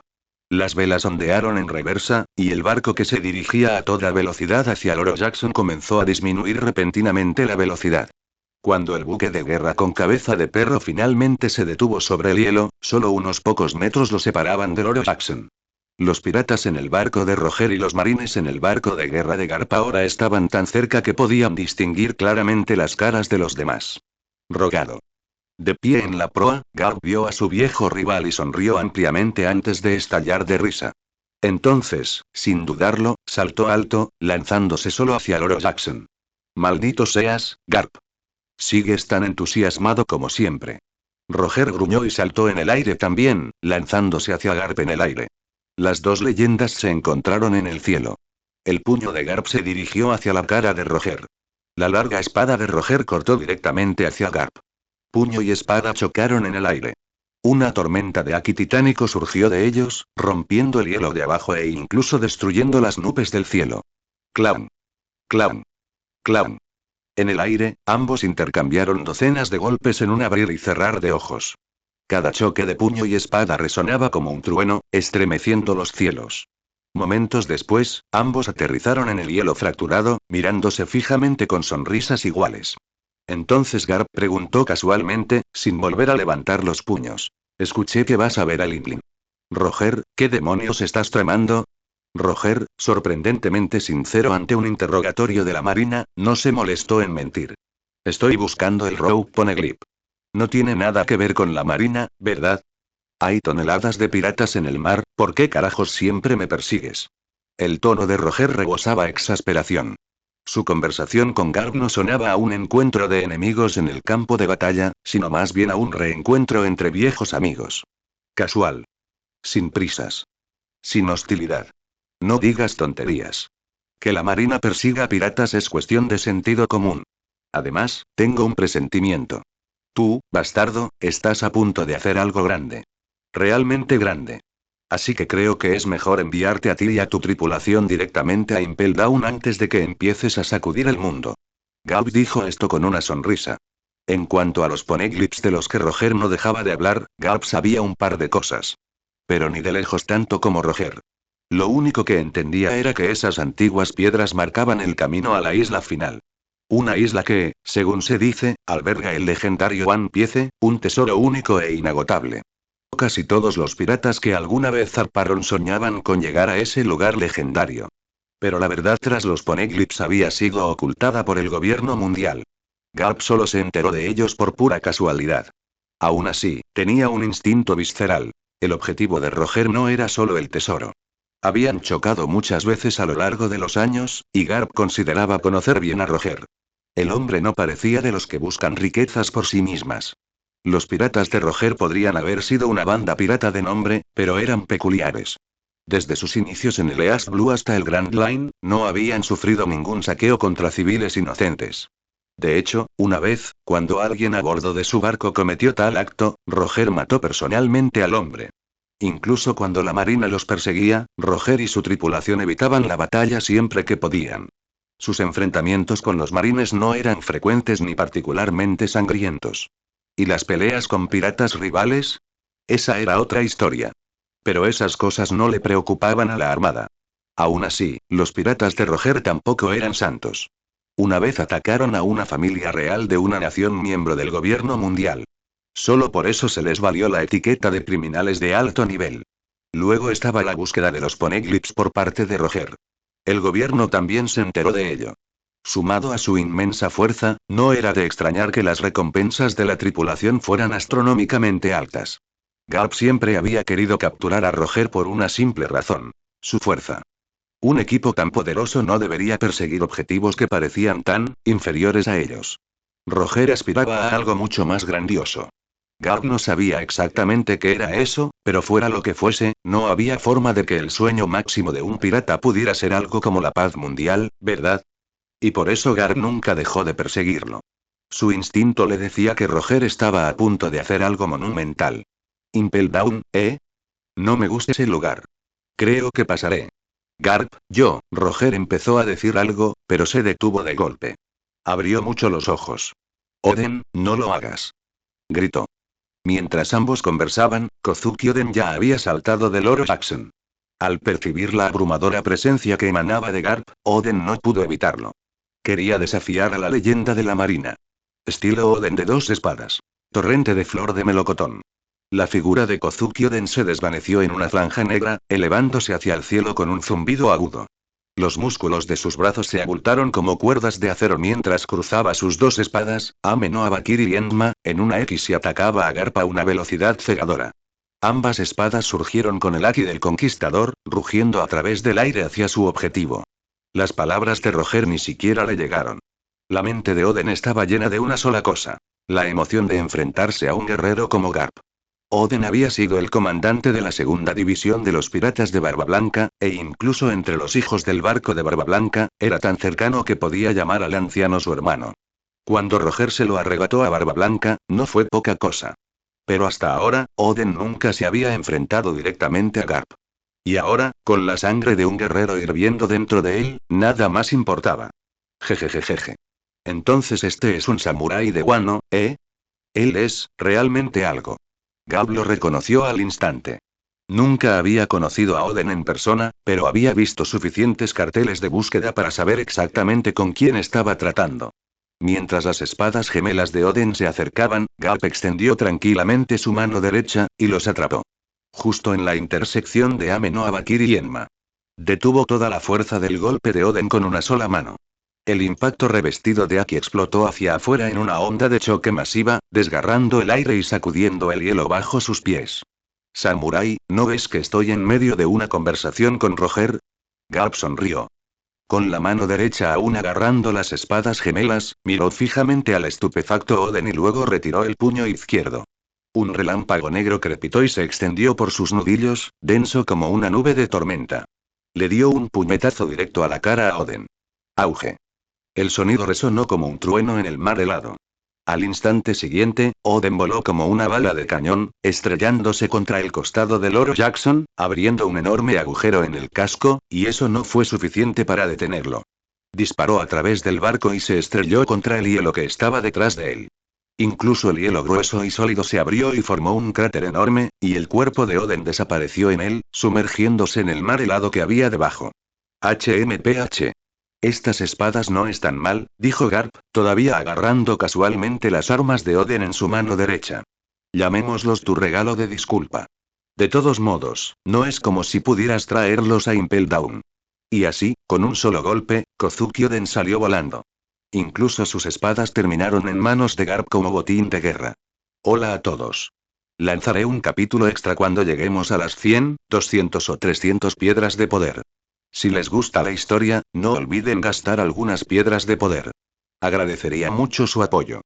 Las velas ondearon en reversa, y el barco que se dirigía a toda velocidad hacia el Oro Jackson comenzó a disminuir repentinamente la velocidad. Cuando el buque de guerra con cabeza de perro finalmente se detuvo sobre el hielo, solo unos pocos metros lo separaban del Oro Jackson. Los piratas en el barco de Roger y los marines en el barco de guerra de Garp ahora estaban tan cerca que podían distinguir claramente las caras de los demás. Rogado. De pie en la proa, Garp vio a su viejo rival y sonrió ampliamente antes de estallar de risa. Entonces, sin dudarlo, saltó alto, lanzándose solo hacia el Oro Jackson. Maldito seas, Garp. Sigues tan entusiasmado como siempre. Roger gruñó y saltó en el aire también, lanzándose hacia Garp en el aire. Las dos leyendas se encontraron en el cielo. El puño de Garp se dirigió hacia la cara de Roger. La larga espada de Roger cortó directamente hacia Garp. Puño y espada chocaron en el aire. Una tormenta de Aki titánico surgió de ellos, rompiendo el hielo de abajo e incluso destruyendo las nubes del cielo. Clown. Clown. Clown. En el aire, ambos intercambiaron docenas de golpes en un abrir y cerrar de ojos. Cada choque de puño y espada resonaba como un trueno, estremeciendo los cielos. Momentos después, ambos aterrizaron en el hielo fracturado, mirándose fijamente con sonrisas iguales. Entonces Garp preguntó casualmente, sin volver a levantar los puños. Escuché que vas a ver a Limblin. Roger, ¿qué demonios estás tramando? Roger, sorprendentemente sincero ante un interrogatorio de la Marina, no se molestó en mentir. Estoy buscando el Rogue Poneglyph. No tiene nada que ver con la Marina, ¿verdad? Hay toneladas de piratas en el mar, ¿por qué carajos siempre me persigues? El tono de Roger rebosaba exasperación. Su conversación con Garp no sonaba a un encuentro de enemigos en el campo de batalla, sino más bien a un reencuentro entre viejos amigos. Casual. Sin prisas. Sin hostilidad. No digas tonterías. Que la Marina persiga piratas es cuestión de sentido común. Además, tengo un presentimiento. Tú, bastardo, estás a punto de hacer algo grande. Realmente grande. Así que creo que es mejor enviarte a ti y a tu tripulación directamente a Impel Down antes de que empieces a sacudir el mundo. Garp dijo esto con una sonrisa. En cuanto a los poneglyphs de los que Roger no dejaba de hablar, Garp sabía un par de cosas. Pero ni de lejos tanto como Roger. Lo único que entendía era que esas antiguas piedras marcaban el camino a la isla final. Una isla que, según se dice, alberga el legendario One Piece, un tesoro único e inagotable. Casi todos los piratas que alguna vez zarparon soñaban con llegar a ese lugar legendario. Pero la verdad tras los poneglyphs había sido ocultada por el gobierno mundial. Garp solo se enteró de ellos por pura casualidad. Aún así, tenía un instinto visceral. El objetivo de Roger no era solo el tesoro. Habían chocado muchas veces a lo largo de los años, y Garp consideraba conocer bien a Roger. El hombre no parecía de los que buscan riquezas por sí mismas. Los piratas de Roger podrían haber sido una banda pirata de nombre, pero eran peculiares. Desde sus inicios en el East Blue hasta el Grand Line, no habían sufrido ningún saqueo contra civiles inocentes. De hecho, una vez, cuando alguien a bordo de su barco cometió tal acto, Roger mató personalmente al hombre. Incluso cuando la Marina los perseguía, Roger y su tripulación evitaban la batalla siempre que podían. Sus enfrentamientos con los marines no eran frecuentes ni particularmente sangrientos. ¿Y las peleas con piratas rivales? Esa era otra historia. Pero esas cosas no le preocupaban a la armada. Aún así, los piratas de Roger tampoco eran santos. Una vez atacaron a una familia real de una nación miembro del gobierno mundial. Solo por eso se les valió la etiqueta de criminales de alto nivel. Luego estaba la búsqueda de los poneglyphs por parte de Roger. El gobierno también se enteró de ello. Sumado a su inmensa fuerza, no era de extrañar que las recompensas de la tripulación fueran astronómicamente altas. Garp siempre había querido capturar a Roger por una simple razón: su fuerza. Un equipo tan poderoso no debería perseguir objetivos que parecían tan inferiores a ellos. Roger aspiraba a algo mucho más grandioso. Garp no sabía exactamente qué era eso, pero fuera lo que fuese, no había forma de que el sueño máximo de un pirata pudiera ser algo como la paz mundial, ¿verdad? Y por eso Garp nunca dejó de perseguirlo. Su instinto le decía que Roger estaba a punto de hacer algo monumental. Impel Down, ¿eh? No me gusta ese lugar. Creo que pasaré. Garp, Roger empezó a decir algo, pero se detuvo de golpe. Abrió mucho los ojos. Oden, no lo hagas. Gritó. Mientras ambos conversaban, Kozuki Oden ya había saltado del Oro Jackson. Al percibir la abrumadora presencia que emanaba de Garp, Oden no pudo evitarlo. Quería desafiar a la leyenda de la Marina. Estilo Oden de dos espadas. Torrente de flor de melocotón. La figura de Kozuki Oden se desvaneció en una franja negra, elevándose hacia el cielo con un zumbido agudo. Los músculos de sus brazos se abultaron como cuerdas de acero mientras cruzaba sus dos espadas, Ame no Abakiri y Enma, en una X y atacaba a Garp a una velocidad cegadora. Ambas espadas surgieron con el Haki del Conquistador, rugiendo a través del aire hacia su objetivo. Las palabras de Roger ni siquiera le llegaron. La mente de Oden estaba llena de una sola cosa: la emoción de enfrentarse a un guerrero como Garp. Oden había sido el comandante de la segunda división de los piratas de Barba Blanca, e incluso entre los hijos del barco de Barba Blanca, era tan cercano que podía llamar al anciano su hermano. Cuando Roger se lo arrebató a Barba Blanca, no fue poca cosa. Pero hasta ahora, Oden nunca se había enfrentado directamente a Garp. Y ahora, con la sangre de un guerrero hirviendo dentro de él, nada más importaba. Jejejejeje. Entonces este es un samurái de Wano, ¿eh? Él es, realmente algo. Garp lo reconoció al instante. Nunca había conocido a Oden en persona, pero había visto suficientes carteles de búsqueda para saber exactamente con quién estaba tratando. Mientras las espadas gemelas de Oden se acercaban, Garp extendió tranquilamente su mano derecha, y los atrapó. Justo en la intersección de Ame no Abakiri y Enma. Detuvo toda la fuerza del golpe de Oden con una sola mano. El impacto revestido de Aki explotó hacia afuera en una onda de choque masiva, desgarrando el aire y sacudiendo el hielo bajo sus pies. Samurai, ¿no ves que estoy en medio de una conversación con Roger? Garp sonrió. Con la mano derecha aún agarrando las espadas gemelas, miró fijamente al estupefacto Oden y luego retiró el puño izquierdo. Un relámpago negro crepitó y se extendió por sus nudillos, denso como una nube de tormenta. Le dio un puñetazo directo a la cara a Oden. Auge. El sonido resonó como un trueno en el mar helado. Al instante siguiente, Oden voló como una bala de cañón, estrellándose contra el costado del Loro Jackson, abriendo un enorme agujero en el casco, y eso no fue suficiente para detenerlo. Disparó a través del barco y se estrelló contra el hielo que estaba detrás de él. Incluso el hielo grueso y sólido se abrió y formó un cráter enorme, y el cuerpo de Oden desapareció en él, sumergiéndose en el mar helado que había debajo. HMPH. Estas espadas no están mal, dijo Garp, todavía agarrando casualmente las armas de Oden en su mano derecha. Llamémoslos tu regalo de disculpa. De todos modos, no es como si pudieras traerlos a Impel Down. Y así, con un solo golpe, Kozuki Oden salió volando. Incluso sus espadas terminaron en manos de Garp como botín de guerra. Hola a todos. Lanzaré un capítulo extra cuando lleguemos a las 100, 200 o 300 piedras de poder. Si les gusta la historia, no olviden gastar algunas piedras de poder. Agradecería mucho su apoyo.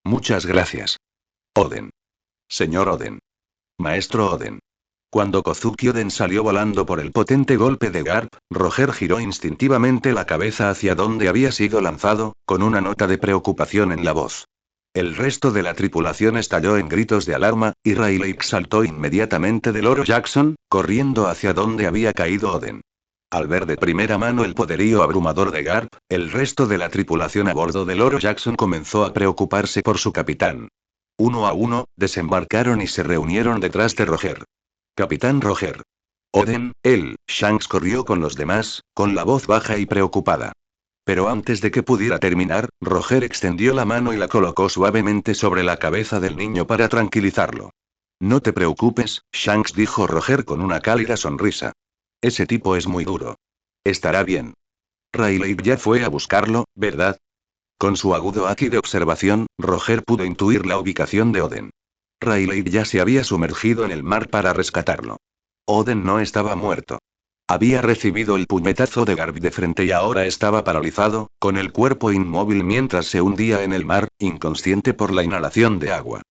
Muchas gracias. Oden. Señor Oden. Maestro Oden. Cuando Kozuki Oden salió volando por el potente golpe de Garp, Roger giró instintivamente la cabeza hacia donde había sido lanzado, con una nota de preocupación en la voz. El resto de la tripulación estalló en gritos de alarma, y Rayleigh saltó inmediatamente del Loro Jackson, corriendo hacia donde había caído Oden. Al ver de primera mano el poderío abrumador de Garp, el resto de la tripulación a bordo del Loro Jackson comenzó a preocuparse por su capitán. Uno a uno, desembarcaron y se reunieron detrás de Roger. Capitán Roger. Oden, Shanks corrió con los demás, con la voz baja y preocupada. Pero antes de que pudiera terminar, Roger extendió la mano y la colocó suavemente sobre la cabeza del niño para tranquilizarlo. No te preocupes, Shanks, dijo Roger con una cálida sonrisa. Ese tipo es muy duro. Estará bien. Rayleigh ya fue a buscarlo, ¿verdad? Con su agudo haki de observación, Roger pudo intuir la ubicación de Oden. Rayleigh ya se había sumergido en el mar para rescatarlo. Oden no estaba muerto. Había recibido el puñetazo de Garp de frente y ahora estaba paralizado, con el cuerpo inmóvil mientras se hundía en el mar, inconsciente por la inhalación de agua.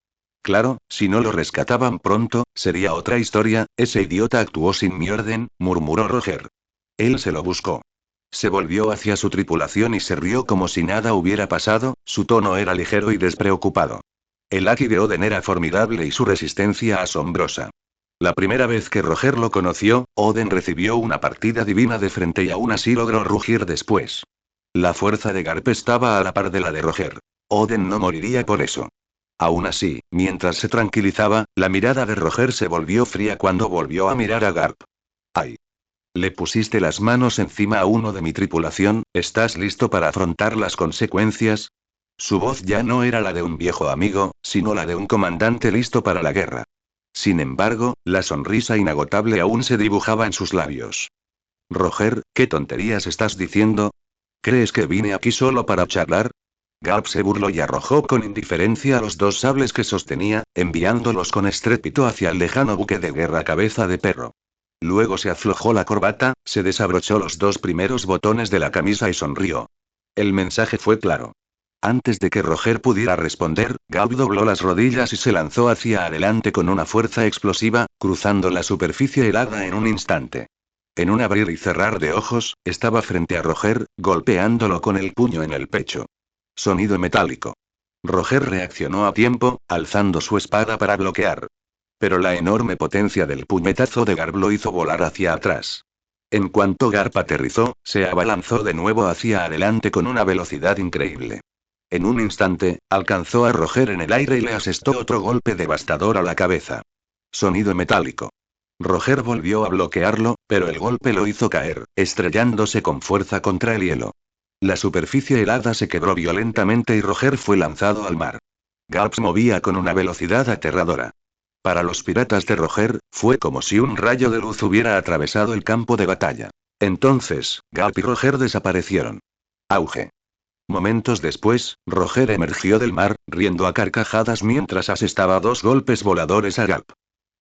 Claro, si no lo rescataban pronto, sería otra historia. Ese idiota actuó sin mi orden, murmuró Roger. Él se lo buscó. Se volvió hacia su tripulación y se rió como si nada hubiera pasado, su tono era ligero y despreocupado. El haki de Oden era formidable y su resistencia asombrosa. La primera vez que Roger lo conoció, Oden recibió una partida divina de frente y aún así logró rugir después. La fuerza de Garp estaba a la par de la de Roger. Oden no moriría por eso. Aún así, mientras se tranquilizaba, la mirada de Roger se volvió fría cuando volvió a mirar a Garp. ¡Ay! Le pusiste las manos encima a uno de mi tripulación, ¿estás listo para afrontar las consecuencias? Su voz ya no era la de un viejo amigo, sino la de un comandante listo para la guerra. Sin embargo, la sonrisa inagotable aún se dibujaba en sus labios. Roger, ¿qué tonterías estás diciendo? ¿Crees que vine aquí solo para charlar? Garp se burló y arrojó con indiferencia los dos sables que sostenía, enviándolos con estrépito hacia el lejano buque de guerra cabeza de perro. Luego se aflojó la corbata, se desabrochó los dos primeros botones de la camisa y sonrió. El mensaje fue claro. Antes de que Roger pudiera responder, Garp dobló las rodillas y se lanzó hacia adelante con una fuerza explosiva, cruzando la superficie helada en un instante. En un abrir y cerrar de ojos, estaba frente a Roger, golpeándolo con el puño en el pecho. Sonido metálico. Roger reaccionó a tiempo, alzando su espada para bloquear. Pero la enorme potencia del puñetazo de Garp lo hizo volar hacia atrás. En cuanto Garp aterrizó, se abalanzó de nuevo hacia adelante con una velocidad increíble. En un instante, alcanzó a Roger en el aire y le asestó otro golpe devastador a la cabeza. Sonido metálico. Roger volvió a bloquearlo, pero el golpe lo hizo caer, estrellándose con fuerza contra el hielo. La superficie helada se quebró violentamente y Roger fue lanzado al mar. Garp se movía con una velocidad aterradora. Para los piratas de Roger, fue como si un rayo de luz hubiera atravesado el campo de batalla. Entonces, Garp y Roger desaparecieron. Auge. Momentos después, Roger emergió del mar, riendo a carcajadas mientras asestaba dos golpes voladores a Garp.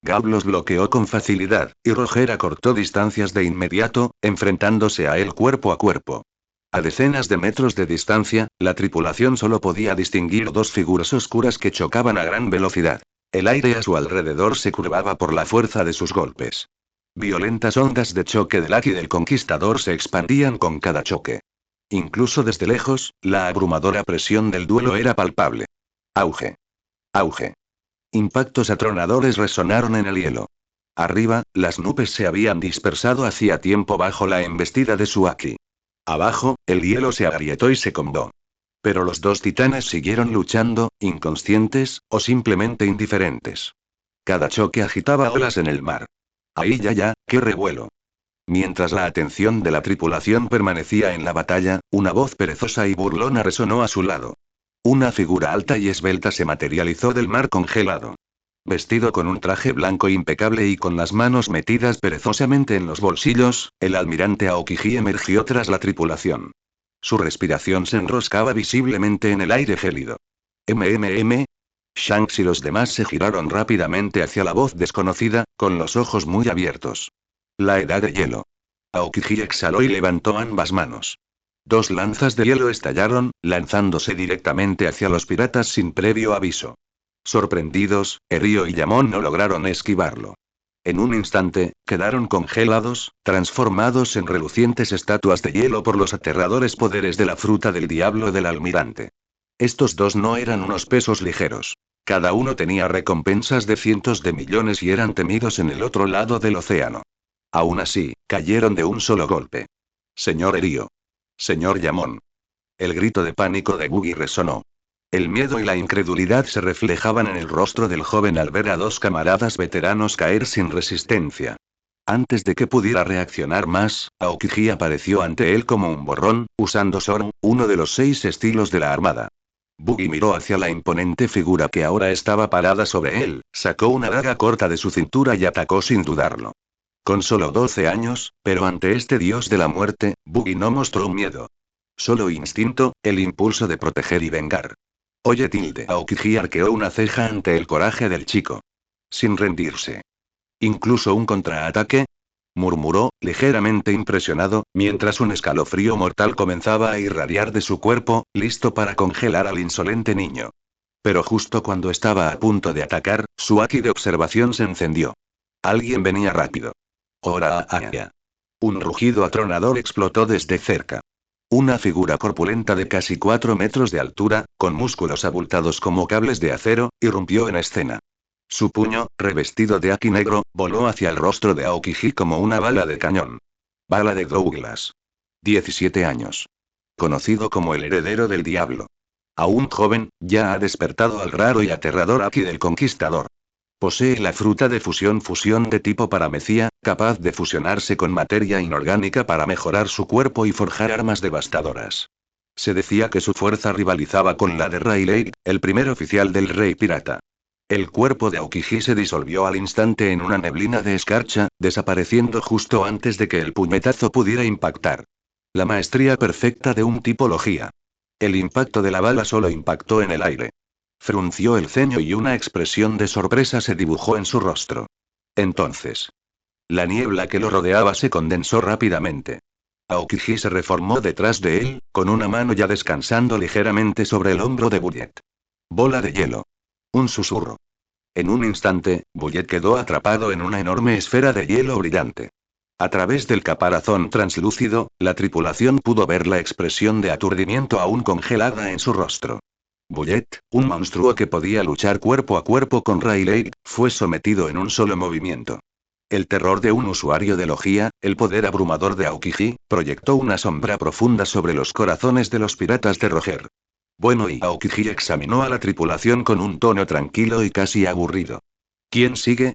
Garp los bloqueó con facilidad, y Roger acortó distancias de inmediato, enfrentándose a él cuerpo a cuerpo. A decenas de metros de distancia, la tripulación solo podía distinguir dos figuras oscuras que chocaban a gran velocidad. El aire a su alrededor se curvaba por la fuerza de sus golpes. Violentas ondas de choque del Aki del Conquistador se expandían con cada choque. Incluso desde lejos, la abrumadora presión del duelo era palpable. Auge. Auge. Impactos atronadores resonaron en el hielo. Arriba, las nubes se habían dispersado hacía tiempo bajo la embestida de su Aki. Abajo, el hielo se agrietó y se combó. Pero los dos titanes siguieron luchando, inconscientes, o simplemente indiferentes. Cada choque agitaba olas en el mar. ¡Ahí ya, qué revuelo! Mientras la atención de la tripulación permanecía en la batalla, una voz perezosa y burlona resonó a su lado. Una figura alta y esbelta se materializó del mar congelado. Vestido con un traje blanco impecable y con las manos metidas perezosamente en los bolsillos, el almirante Aokiji emergió tras la tripulación. Su respiración se enroscaba visiblemente en el aire gélido. Shanks y los demás se giraron rápidamente hacia la voz desconocida, con los ojos muy abiertos. La edad de hielo. Aokiji exhaló y levantó ambas manos. Dos lanzas de hielo estallaron, lanzándose directamente hacia los piratas sin previo aviso. Sorprendidos, Erio y Yamon no lograron esquivarlo. En un instante, quedaron congelados, transformados en relucientes estatuas de hielo por los aterradores poderes de la fruta del diablo del almirante. Estos dos no eran unos pesos ligeros. Cada uno tenía recompensas de cientos de millones y eran temidos en el otro lado del océano. Aún así, cayeron de un solo golpe. Señor Erio. Señor Yamon. El grito de pánico de Buggy resonó. El miedo y la incredulidad se reflejaban en el rostro del joven al ver a dos camaradas veteranos caer sin resistencia. Antes de que pudiera reaccionar más, Aokiji apareció ante él como un borrón, usando Soru, uno de los 6 estilos de la armada. Buggy miró hacia la imponente figura que ahora estaba parada sobre él, sacó una daga corta de su cintura y atacó sin dudarlo. Con solo 12 años, pero ante este dios de la muerte, Buggy no mostró miedo. Solo instinto, el impulso de proteger y vengar. Oye, Aokiji arqueó una ceja ante el coraje del chico. Sin rendirse. ¿Incluso un contraataque? Murmuró, ligeramente impresionado, mientras un escalofrío mortal comenzaba a irradiar de su cuerpo, listo para congelar al insolente niño. Pero justo cuando estaba a punto de atacar, su Aki de observación se encendió. Alguien venía rápido. ¡Ora! Un rugido atronador explotó desde cerca. Una figura corpulenta de casi 4 metros de altura, con músculos abultados como cables de acero, irrumpió en escena. Su puño, revestido de Aki negro, voló hacia el rostro de Aokiji como una bala de cañón. Bala de Douglas. 17 años. Conocido como el heredero del diablo. Aún joven, ya ha despertado al raro y aterrador Aki del Conquistador. Posee la fruta de fusión de tipo paramecía, capaz de fusionarse con materia inorgánica para mejorar su cuerpo y forjar armas devastadoras. Se decía que su fuerza rivalizaba con la de Rayleigh, el primer oficial del rey pirata. El cuerpo de Aokiji se disolvió al instante en una neblina de escarcha, desapareciendo justo antes de que el puñetazo pudiera impactar. La maestría perfecta de un tipología. El impacto de la bala solo impactó en el aire. Frunció el ceño y una expresión de sorpresa se dibujó en su rostro. Entonces, la niebla que lo rodeaba se condensó rápidamente. Aokiji se reformó detrás de él, con una mano ya descansando ligeramente sobre el hombro de Bullet. Bola de hielo. Un susurro. En un instante, Bullet quedó atrapado en una enorme esfera de hielo brillante. A través del caparazón translúcido, la tripulación pudo ver la expresión de aturdimiento aún congelada en su rostro. Bullet, un monstruo que podía luchar cuerpo a cuerpo con Rayleigh, fue sometido en un solo movimiento. El terror de un usuario de Logia, el poder abrumador de Aokiji, proyectó una sombra profunda sobre los corazones de los piratas de Roger. Bueno, y Aokiji examinó a la tripulación con un tono tranquilo y casi aburrido. ¿Quién sigue?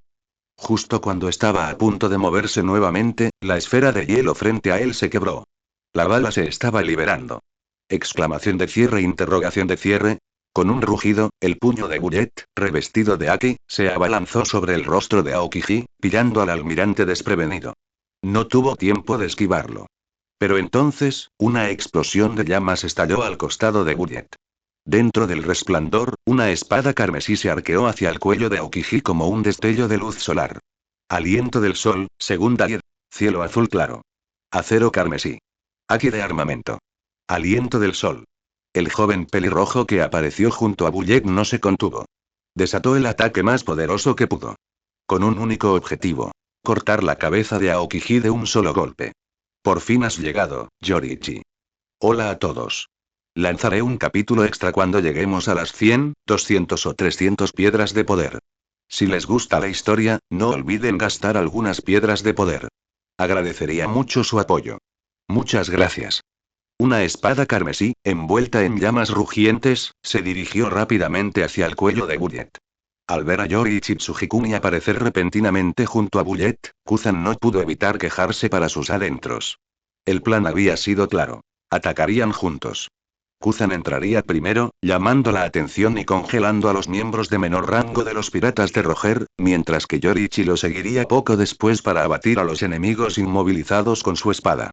Justo cuando estaba a punto de moverse nuevamente, la esfera de hielo frente a él se quebró. La bala se estaba liberando. Exclamación de cierre, interrogación de cierre. Con un rugido, el puño de Bullet, revestido de Aki, se abalanzó sobre el rostro de Aokiji, pillando al almirante desprevenido. No tuvo tiempo de esquivarlo. Pero entonces, una explosión de llamas estalló al costado de Bullet. Dentro del resplandor, una espada carmesí se arqueó hacia el cuello de Aokiji como un destello de luz solar. Aliento del sol, segunda y cielo azul claro. Acero carmesí. Aki de armamento. Aliento del sol. El joven pelirrojo que apareció junto a Bullet no se contuvo. Desató el ataque más poderoso que pudo. Con un único objetivo. Cortar la cabeza de Aokiji de un solo golpe. Por fin has llegado, Yoriichi. Hola a todos. Lanzaré un capítulo extra cuando lleguemos a las 100, 200 o 300 piedras de poder. Si les gusta la historia, no olviden gastar algunas piedras de poder. Agradecería mucho su apoyo. Muchas gracias. Una espada carmesí, envuelta en llamas rugientes, se dirigió rápidamente hacia el cuello de Bullet. Al ver a Yoriichi Tsujikumi aparecer repentinamente junto a Bullet, Kuzan no pudo evitar quejarse para sus adentros. El plan había sido claro. Atacarían juntos. Kuzan entraría primero, llamando la atención y congelando a los miembros de menor rango de los piratas de Roger, mientras que Yoriichi lo seguiría poco después para abatir a los enemigos inmovilizados con su espada.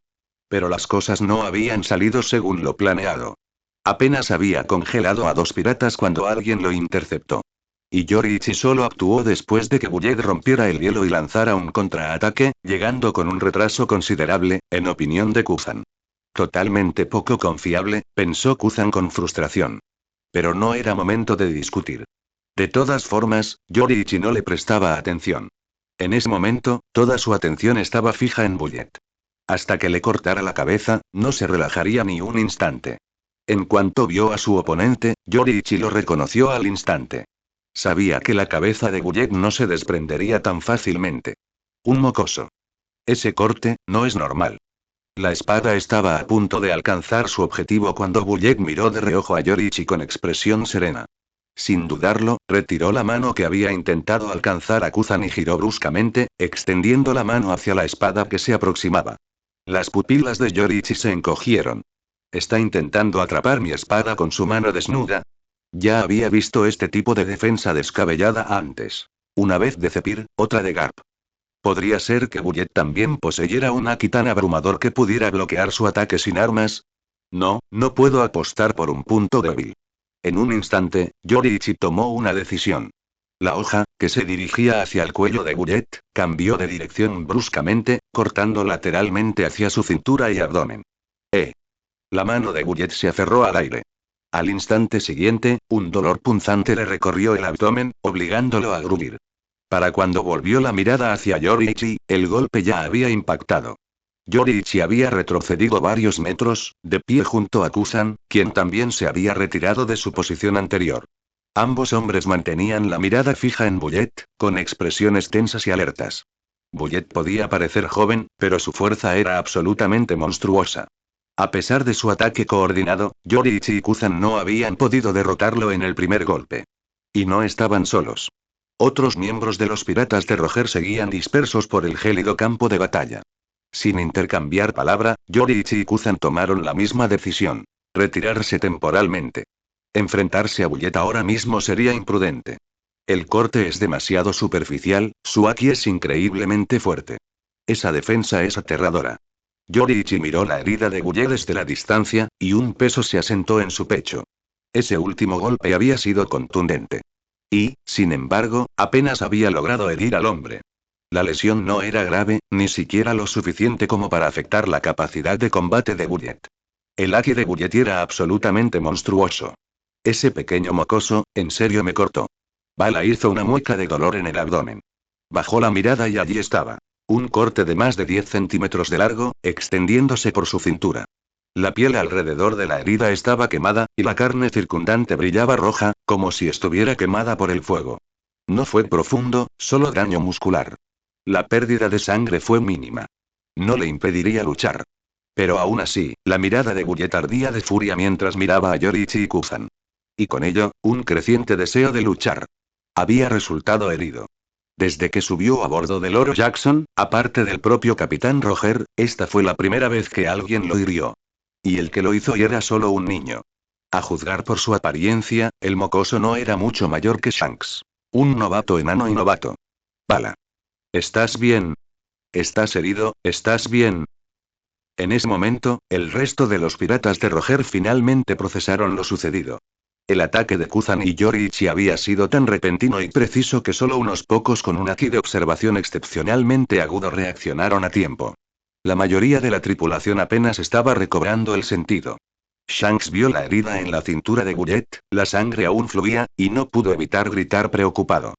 Pero las cosas no habían salido según lo planeado. Apenas había congelado a 2 piratas cuando alguien lo interceptó. Y Yoriichi solo actuó después de que Bullet rompiera el hielo y lanzara un contraataque, llegando con un retraso considerable, en opinión de Kuzan. Totalmente poco confiable, pensó Kuzan con frustración. Pero no era momento de discutir. De todas formas, Yoriichi no le prestaba atención. En ese momento, toda su atención estaba fija en Bullet. Hasta que le cortara la cabeza, no se relajaría ni un instante. En cuanto vio a su oponente, Yoriichi lo reconoció al instante. Sabía que la cabeza de Bullet no se desprendería tan fácilmente. Un mocoso. Ese corte, no es normal. La espada estaba a punto de alcanzar su objetivo cuando Bullet miró de reojo a Yoriichi con expresión serena. Sin dudarlo, retiró la mano que había intentado alcanzar a Kuzan y giró bruscamente, extendiendo la mano hacia la espada que se aproximaba. Las pupilas de Yoriichi se encogieron. ¿Está intentando atrapar mi espada con su mano desnuda? Ya había visto este tipo de defensa descabellada antes. Una vez de Zephyr, otra de Garp. ¿Podría ser que Bullet también poseyera un Aki tan abrumador que pudiera bloquear su ataque sin armas? No, no puedo apostar por un punto débil. En un instante, Yoriichi tomó una decisión. La hoja, que se dirigía hacia el cuello de Bullet, cambió de dirección bruscamente, cortando lateralmente hacia su cintura y abdomen. La mano de Bullet se aferró al aire. Al instante siguiente, un dolor punzante le recorrió el abdomen, obligándolo a gruñir. Para cuando volvió la mirada hacia Yoriichi, el golpe ya había impactado. Yoriichi había retrocedido varios metros, de pie junto a Kuzan, quien también se había retirado de su posición anterior. Ambos hombres mantenían la mirada fija en Bullet, con expresiones tensas y alertas. Bullet podía parecer joven, pero su fuerza era absolutamente monstruosa. A pesar de su ataque coordinado, Yoriichi y Kuzan no habían podido derrotarlo en el primer golpe. Y no estaban solos. Otros miembros de los piratas de Roger seguían dispersos por el gélido campo de batalla. Sin intercambiar palabra, Yoriichi y Kuzan tomaron la misma decisión: retirarse temporalmente. Enfrentarse a Bullet ahora mismo sería imprudente. El corte es demasiado superficial, su Aki es increíblemente fuerte. Esa defensa es aterradora. Yoriichi miró la herida de Bullet desde la distancia, y un peso se asentó en su pecho. Ese último golpe había sido contundente. Y, sin embargo, apenas había logrado herir al hombre. La lesión no era grave, ni siquiera lo suficiente como para afectar la capacidad de combate de Bullet. El Aki de Bullet era absolutamente monstruoso. Ese pequeño mocoso, en serio me cortó. Bala hizo una mueca de dolor en el abdomen. Bajó la mirada y allí estaba. Un corte de más de 10 centímetros de largo, extendiéndose por su cintura. La piel alrededor de la herida estaba quemada, y la carne circundante brillaba roja, como si estuviera quemada por el fuego. No fue profundo, solo daño muscular. La pérdida de sangre fue mínima. No le impediría luchar. Pero aún así, la mirada de Bullet ardía de furia mientras miraba a Yorichi y Kuzan. Y con ello, un creciente deseo de luchar. Había resultado herido. Desde que subió a bordo del Oro Jackson, aparte del propio capitán Roger, esta fue la primera vez que alguien lo hirió. Y el que lo hizo era solo un niño. A juzgar por su apariencia, el mocoso no era mucho mayor que Shanks. Un novato enano y novato. Pala. ¿Estás bien? ¿Estás herido? ¿Estás bien? En ese momento, el resto de los piratas de Roger finalmente procesaron lo sucedido. El ataque de Kuzan y Yorichi había sido tan repentino y preciso que solo unos pocos con un haki de observación excepcionalmente agudo reaccionaron a tiempo. La mayoría de la tripulación apenas estaba recobrando el sentido. Shanks vio la herida en la cintura de Bullet, la sangre aún fluía, y no pudo evitar gritar preocupado.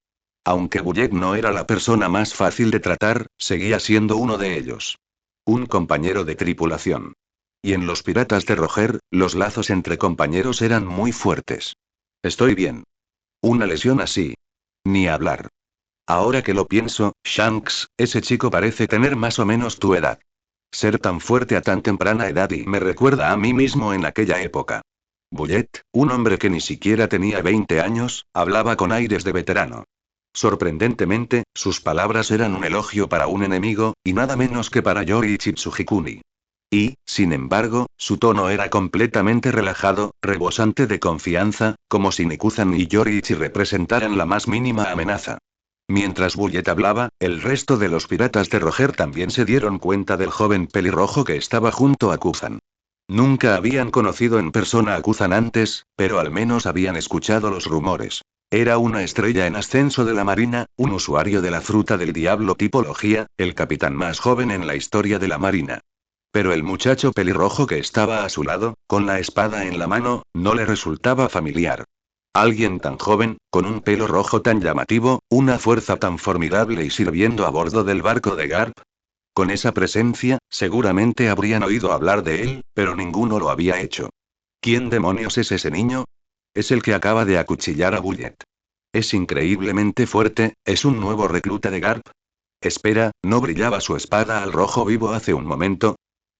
Aunque Bullet no era la persona más fácil de tratar, seguía siendo uno de ellos. Un compañero de tripulación. Y en los piratas de Roger, los lazos entre compañeros eran muy fuertes. Estoy bien. Una lesión así. Ni hablar. Ahora que lo pienso, Shanks, ese chico parece tener más o menos tu edad. Ser tan fuerte a tan temprana edad y me recuerda a mí mismo en aquella época. Bullet, un hombre que ni siquiera tenía 20 años, hablaba con aires de veterano. Sorprendentemente, sus palabras eran un elogio para un enemigo, y nada menos que para Yorichi Tsujikuni. Y, sin embargo, su tono era completamente relajado, rebosante de confianza, como si Nikuzan y Yorichi representaran la más mínima amenaza. Mientras Bullet hablaba, el resto de los piratas de Roger también se dieron cuenta del joven pelirrojo que estaba junto a Kuzan. Nunca habían conocido en persona a Kuzan antes, pero al menos habían escuchado los rumores. Era una estrella en ascenso de la marina, un usuario de la fruta del diablo tipología, el capitán más joven en la historia de la marina. Pero el muchacho pelirrojo que estaba a su lado, con la espada en la mano, no le resultaba familiar. Alguien tan joven, con un pelo rojo tan llamativo, una fuerza tan formidable y sirviendo a bordo del barco de Garp. Con esa presencia, seguramente habrían oído hablar de él, pero ninguno lo había hecho. ¿Quién demonios es ese niño? Es el que acaba de acuchillar a Bullet. Es increíblemente fuerte, ¿es un nuevo recluta de Garp? Espera, ¿no brillaba su espada al rojo vivo hace un momento?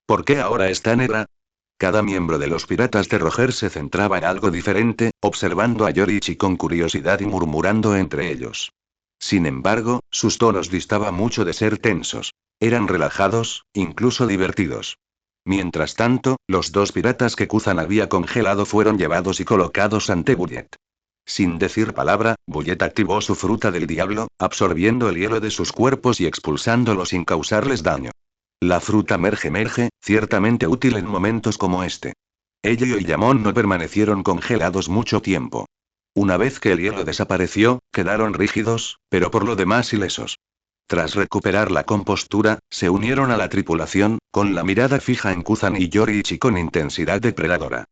¿Por qué ahora está negra? Cada miembro de los piratas de Roger se centraba en algo diferente, observando a Yorichi con curiosidad y murmurando entre ellos. Sin embargo, sus tonos distaban mucho de ser tensos. Eran relajados, incluso divertidos. Mientras tanto, los dos piratas que Kuzan había congelado fueron llevados y colocados ante Bullet. Sin decir palabra, Bullet activó su fruta del diablo, absorbiendo el hielo de sus cuerpos y expulsándolo sin causarles daño. La fruta merge, ciertamente útil en momentos como este. Ella y Yamon no permanecieron congelados mucho tiempo. Una vez que el hielo desapareció, quedaron rígidos, pero por lo demás ilesos. Tras recuperar la compostura, se unieron a la tripulación, con la mirada fija en Kuzan y Yorichi con intensidad depredadora.